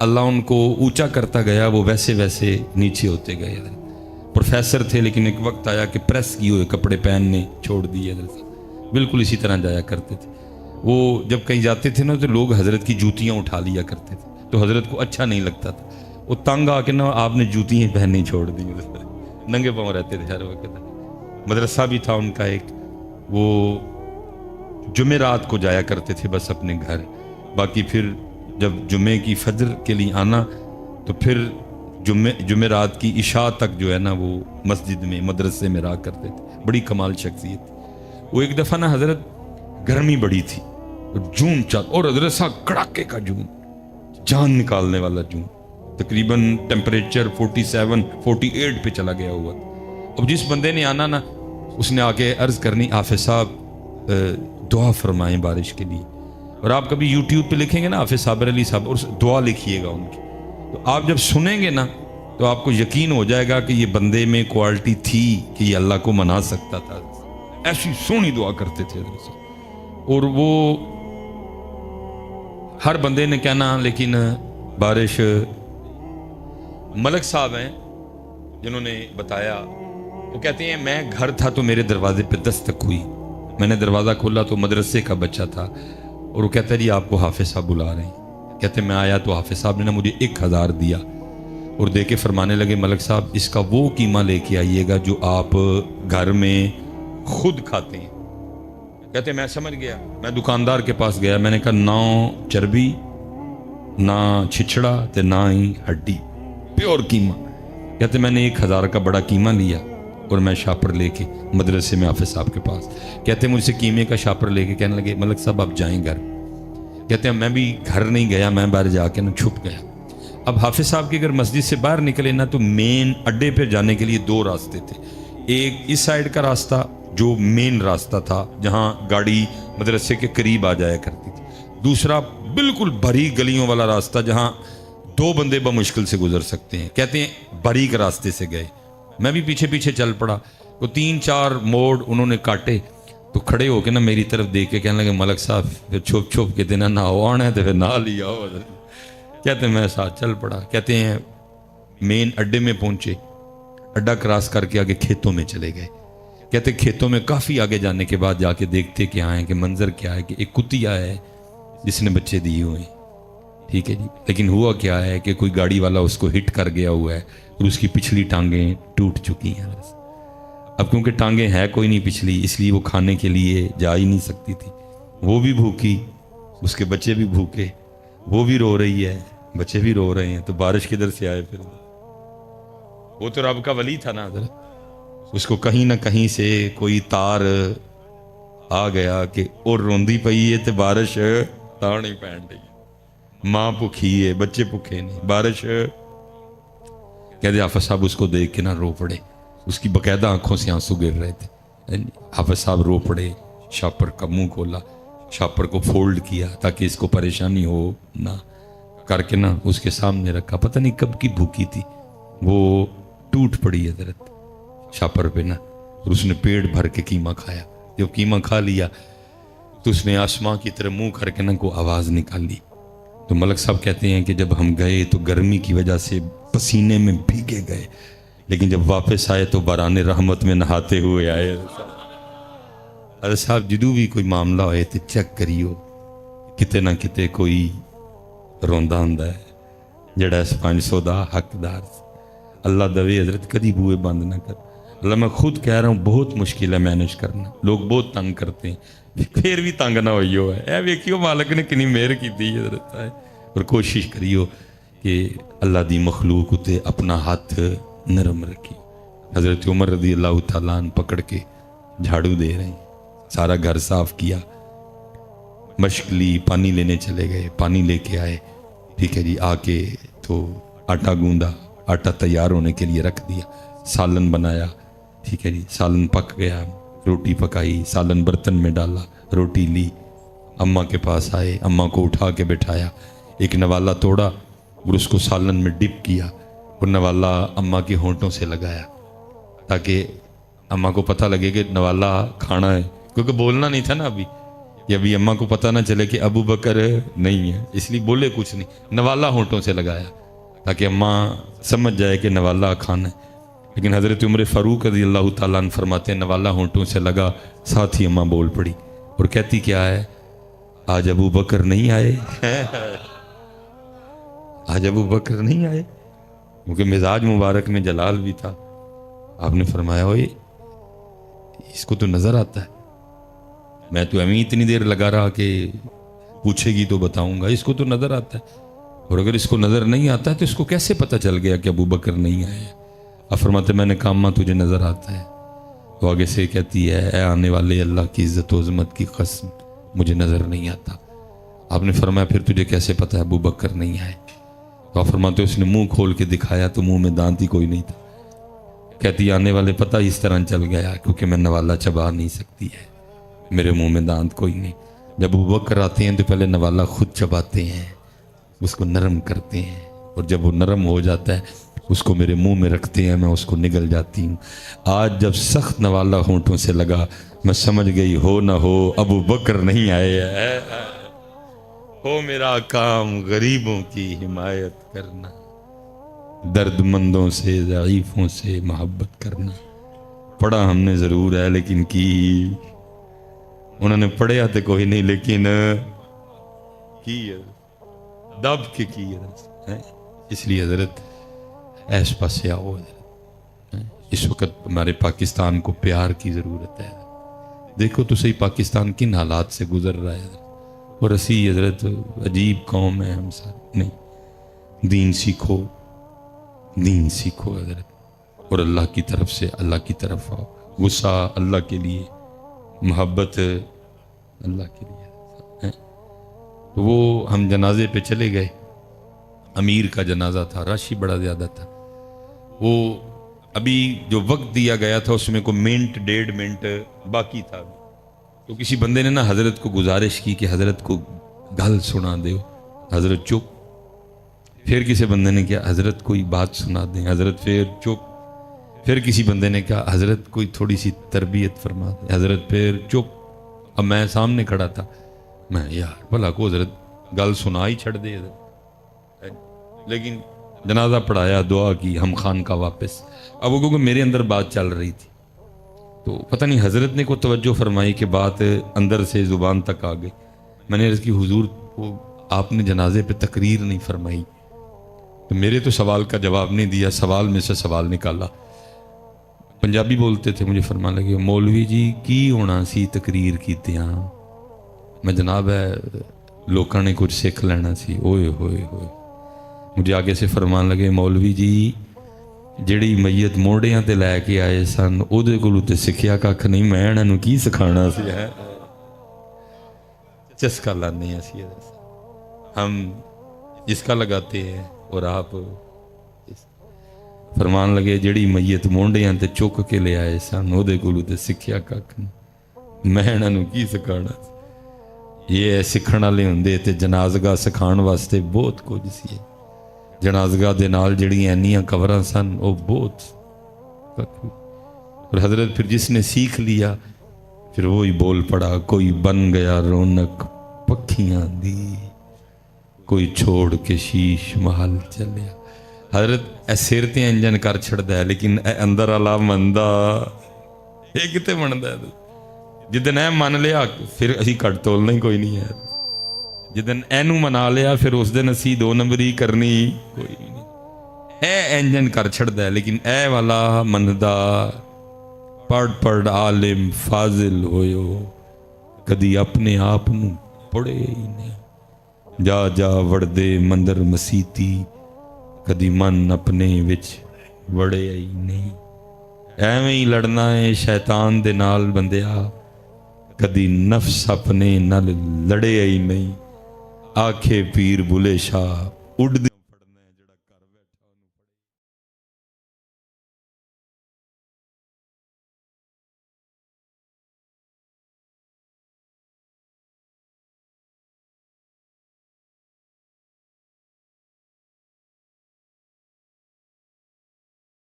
B: اللہ ان کو اونچا کرتا گیا وہ ویسے ویسے نیچے ہوتے گئے حضرت۔ پروفیسر تھے لیکن ایک وقت آیا کہ پریس کیے ہوئے کپڑے پہننے چھوڑ دیے حضرت، بالکل اسی طرح جایا کرتے تھے۔ وہ جب کہیں جاتے تھے نا تو لوگ حضرت کی جوتیاں اٹھا لیا کرتے تھے، تو حضرت کو اچھا نہیں لگتا تھا، وہ تنگ آ کے نا آپ نے جوتیاں پہننی چھوڑ دی، ننگے پاؤں رہتے تھے ہر وقت۔ مدرسہ بھی تھا ان کا ایک، وہ جمعرات کو جایا کرتے تھے بس اپنے گھر، باقی پھر جب جمعے کی فجر کے لیے آنا تو پھر جمعرات کی عشاء تک جو ہے نا وہ مسجد میں مدرسے میں رہا کرتے تھے۔ بڑی کمال شخصیت تھی وہ۔ ایک دفعہ نا حضرت گرمی بڑی تھی، جون چل اور حضرت صاحب کڑاکے کا جون، جان نکالنے والا جون، تقریباً ٹیمپریچر 47 48 پہ چلا گیا ہوا۔ اب جس بندے نے آنا نا اس نے آ کے عرض کرنی حافظ صاحب دعا فرمائیں بارش کے لیے، اور آپ کبھی یوٹیوب پہ لکھیں گے نا حافظ صابر علی صاحب اور دعا لکھیے گا ان کی، تو آپ جب سنیں گے نا تو آپ کو یقین ہو جائے گا کہ یہ بندے میں کوالٹی تھی کہ یہ اللہ کو منا سکتا تھا۔ ایسی سونی دعا کرتے تھے حضرت صاحب، اور وہ ہر بندے نے کہنا، لیکن بارش ملک صاحب ہیں جنہوں نے بتایا، وہ کہتے ہیں میں گھر تھا تو میرے دروازے پہ دستک ہوئی، میں نے دروازہ کھولا تو مدرسے کا بچہ تھا، اور وہ کہتا ہے جی آپ کو حافظ صاحب بلا رہے ہیں۔ کہتے ہیں میں آیا تو حافظ صاحب نے نا مجھے 1000 دیا اور دے کے فرمانے لگے ملک صاحب اس کا وہ قیمہ لے کے آئیے گا جو آپ گھر میں خود کھاتے ہیں۔ کہتے ہیں میں سمجھ گیا، میں دکاندار کے پاس گیا، میں نے کہا نہ چربی نہ چھچڑا تے نہ ہی ہڈی، پیور قیمہ۔ کہتے میں نے 1000 کا بڑا قیمہ لیا اور میں شاپر لے کے مدرسے میں حافظ صاحب کے پاس، کہتے مجھ سے قیمے کا شاپر لے کے کہنے لگے ملک صاحب آپ جائیں گھر۔ کہتے ہیں میں بھی گھر نہیں گیا، میں باہر جا کے نا چھپ گیا۔ اب حافظ صاحب کی اگر مسجد سے باہر نکلے نا تو مین اڈے پہ جانے کے لیے 2 راستے تھے، ایک اس سائڈ کا راستہ جو مین راستہ تھا جہاں گاڑی مدرسے کے قریب آ جایا کرتی تھی، دوسرا بالکل باریک گلیوں والا راستہ جہاں 2 بندے بمشکل سے گزر سکتے ہیں۔ کہتے ہیں باریک راستے سے گئے، میں بھی پیچھے پیچھے چل پڑا، تو 3-4 موڑ انہوں نے کاٹے تو کھڑے ہو کے نا میری طرف دیکھ کے کہنے لگے ملک صاحب پھر چھپ چھپ کے دینا نہ آنا ہے تو پھر نہ لیا ہو۔ کہتے ہیں میں ساتھ چل پڑا۔ کہتے ہیں مین اڈے میں پہنچے، اڈا کراس کر کے آگے کھیتوں میں چلے گئے۔ کہتے کھیتوں میں کافی آگے جانے کے بعد جا کے دیکھتے کہ آئیں کہ منظر کیا ہے کہ ایک کتیا ہے جس نے بچے دیے ہوئے ہیں، ٹھیک ہے جی، لیکن ہوا کیا ہے کہ کوئی گاڑی والا اس کو ہٹ کر گیا ہوا ہے اور اس کی پچھلی ٹانگیں ٹوٹ چکی ہیں۔ اب کیونکہ ٹانگیں ہے کوئی نہیں پچھلی، اس لیے وہ کھانے کے لیے جا ہی نہیں سکتی تھی، وہ بھی بھوکی، اس کے بچے بھی بھوکے، وہ بھی رو رہی ہے، بچے بھی رو رہے ہیں، تو بارش کدھر سے آئے پھر؟ وہ تو رب کا ولی تھا نا حضرت، اس کو کہیں نہ کہیں سے کوئی تار آ گیا کہ اور روندی پئی ہے تو بارش تاں نہیں پہن رہی، ماں بھوکھی ہے بچے بھوکے نہیں، بارش کہتے حافظ صاحب اس کو دیکھ کے نہ رو پڑے، اس کی باقاعدہ آنکھوں سے آنسو گر رہے تھے۔ حافظ صاحب رو پڑے، شاپر کا منہ کھولا، شاپر کو فولڈ کیا تاکہ اس کو پریشانی ہو نہ، کر کے نا اس کے سامنے رکھا، پتہ نہیں کب کی بھوکی تھی، وہ ٹوٹ پڑی حضرت شاپر پہ نا، اور اس نے پیٹ بھر کے قیمہ کھایا۔ جب قیمہ کھا لیا تو اس نے آسمان کی طرح منہ کر کے نا کو آواز نکال لی۔ تو ملک صاحب کہتے ہیں کہ جب ہم گئے تو گرمی کی وجہ سے پسینے میں بھیگے گئے، لیکن جب واپس آئے تو باران رحمت میں نہاتے ہوئے آئے۔ ارے صاحب جدو بھی کوئی معاملہ ہوئے تو چیک کریو کتے نہ کتے کوئی روندا ہوندا ہے جڑا اس 500 دا حقدار۔ اللہ دوے حضرت کدی بوئے بند نہ کر۔ اللہ میں خود کہہ رہا ہوں بہت مشکل ہے مینج کرنا، لوگ بہت تنگ کرتے ہیں، پھر بھی تنگ نہ ہوئیو ہے، اے ویکھیو مالک نے کنی مہر کیتی حضرت ہے، اور کوشش کریو کہ اللہ دی مخلوق اتے اپنا ہاتھ نرم رکھی۔ حضرت عمر رضی اللہ تعالیٰ عنہ پکڑ کے جھاڑو دے رہے ہیں، سارا گھر صاف کیا، مشق لی، پانی لینے چلے گئے، پانی لے کے آئے، ٹھیک ہے جی، آ کے تو آٹا گوندا، آٹا تیار ہونے کے لیے رکھ دیا، سالن بنایا، ٹھیک ہے جی، سالن پک گیا، روٹی پکائی، سالن برتن میں ڈالا، روٹی لی، اماں کے پاس آئے، اماں کو اٹھا کے بٹھایا، ایک نوالا توڑا اور اس کو سالن میں ڈپ کیا، اور نوالا اماں کے ہونٹوں سے لگایا تاکہ اماں کو پتہ لگے کہ نوالا کھانا ہے، کیونکہ بولنا نہیں تھا نا ابھی، کہ ابھی اماں کو پتہ نہ چلے کہ ابو بکر نہیں ہے، اس لیے بولے کچھ نہیں، نوالا ہونٹوں سے لگایا تاکہ اماں سمجھ جائے کہ نوالا کھانا ہے۔ لیکن حضرت عمر فاروق رضی اللہ تعالیٰ عنہ فرماتے ہیں نوالا ہونٹوں سے لگا، ساتھ ہی اماں بول پڑی اور کہتی کیا ہے، آج ابو بکر نہیں آئے، آج ابو بکر نہیں آئے، کیونکہ مزاج مبارک میں جلال بھی تھا۔ آپ نے فرمایا اوئے اس کو تو نظر آتا ہے، میں تو امی اتنی دیر لگا رہا کہ پوچھے گی تو بتاؤں گا، اس کو تو نظر آتا ہے، اور اگر اس کو نظر نہیں آتا ہے تو اس کو کیسے پتہ چل گیا کہ ابو بکر نہیں آئے؟ آپ فرماتے میں نے کہا اماں تجھے نظر آتا ہے، تو آگے سے کہتی ہے اے آنے والے اللہ کی عزت و عظمت کی قسم مجھے نظر نہیں آتا۔ آپ نے فرمایا پھر تجھے کیسے پتہ ہے ابو بکر نہیں آئے؟ تو آپ فرماتے اس نے منہ کھول کے دکھایا تو منہ میں دانت ہی کوئی نہیں تھا۔ کہتی آنے والے پتہ اس طرح چل گیا کیونکہ میں نوالا چبا نہیں سکتی ہے، میرے منہ میں دانت کوئی نہیں۔ جب ابو بکر آتے ہیں تو پہلے نوالا خود چباتے ہیں، اس کو نرم کرتے ہیں، اور جب وہ نرم ہو جاتا ہے اس کو میرے منہ میں رکھتے ہیں، میں اس کو نگل جاتی ہوں۔ آج جب سخت نوالا ہونٹوں سے لگا میں سمجھ گئی ہو نہ ہو ابو بکر نہیں آئے ہیں، ہو میرا کام غریبوں کی حمایت کرنا، درد مندوں سے ضعیفوں سے محبت کرنا۔ پڑھا ہم نے ضرور ہے لیکن کی انہوں نے پڑھیا تو کوئی نہیں لیکن کی دب کے کی ہے۔ اس لیے حضرت ایس پاسے آؤ حضرت، اس وقت ہمارے پاکستان کو پیار کی ضرورت ہے۔ دیکھو تو صحیح پاکستان کن حالات سے گزر رہا ہے، اور اسی حضرت عجیب قوم ہے ہم سارے۔ نہیں، دین سیکھو، دین سیکھو حضرت، اور اللہ کی طرف سے اللہ کی طرف آؤ، غصہ اللہ کے لیے، محبت اللہ کے لیے۔ تو وہ ہم جنازے پہ چلے گئے، امیر کا جنازہ تھا، رش ہی بڑا زیادہ تھا۔ وہ ابھی جو وقت دیا گیا تھا اس میں کوئی منٹ 1.5 منٹ باقی تھا، تو کسی بندے نے نا حضرت کو گزارش کی کہ حضرت کو گل سنا دو، حضرت چپ۔ پھر کسی بندے نے کہا حضرت کوئی بات سنا دیں، حضرت پھر چپ۔ پھر کسی بندے نے کہا حضرت کوئی تھوڑی سی تربیت فرما دیں، حضرت پھر چپ۔ اب میں سامنے کھڑا تھا، میں یار بھلا کو حضرت گل سنا ہی چھڑ دے حضرت، لیکن جنازہ پڑھایا، دعا کی، ہم خان کا واپس۔ اب وہ کیونکہ میرے اندر بات چل رہی تھی تو پتہ نہیں حضرت نے کو توجہ فرمائی کہ بات اندر سے زبان تک آ گئی۔ میں نے عرض کی حضور کو آپ نے جنازے پہ تقریر نہیں فرمائی، تو میرے تو سوال کا جواب نہیں دیا، سوال میں سے سوال نکالا۔ پنجابی بولتے تھے، مجھے فرمان لگے مولوی جی کی ہونا سی تقریر کیتے ہاں، میں جناب ہے لوکاں نے کچھ سیکھ لینا سی۔ اوئے ہوئے ہوئے، مجھے آگے سے فرمان لگے مولوی جی جیڑی میت موڑیاں تے لے کے آئے سن او دے کولوں تے سکھیا ککھ نہیں، میں انہاں نوں کی سکھانا سی ہے۔ چسکا لانے سی ہم جس کا لگاتے ہیں، اور آپ فرمان لگے جیڑی میت مونڈیاں تے چک کے لے آئے سن او دے کولوں تے سکھیا ککھ نہیں، میں انہاں نوں کی سکھانا سی۔ یہ سکھن والے ہوندے تے جنازگاہ سکھان واسطے بہت کچھ سی۔ جنازگاہ دے نال جڑیاں اینیاں قبراں سن وہ بہت، اور حضرت پھر جس نے سیکھ لیا پھر وہی بول پڑا، کوئی بن گیا رونق پکھیاں دی، کوئی چھوڑ کے شیش محل چلیا۔ حضرت اے سر تے انجن کر چھڑدا ہے لیکن اے اندر والا مندا اے کتے مندا ہے؟ جدن اے من لیا پھر اسی کٹ تولنا ہی کوئی نہیں ہے، جدن اینو منا لیا پھر اس دن اسی 2 نمبری کرنی کوئی نہیں۔ اے انجن کر چھڑدا ہے لیکن اے والا مندا پڑھ عالم فاضل ہوئیو، کدی اپنے آپ نو پڑھے ہی نہیں، جا جا وڑدے مندر مسیتی، کدی من اپنے وچ وڑے ہی نہیں۔ ایویں ہی لڑنا ہے شیطان دے نال بندیا، کدی نفس اپنے نال لڑے ہی نہیں۔ آکھے پیر بلے شاہ اڑ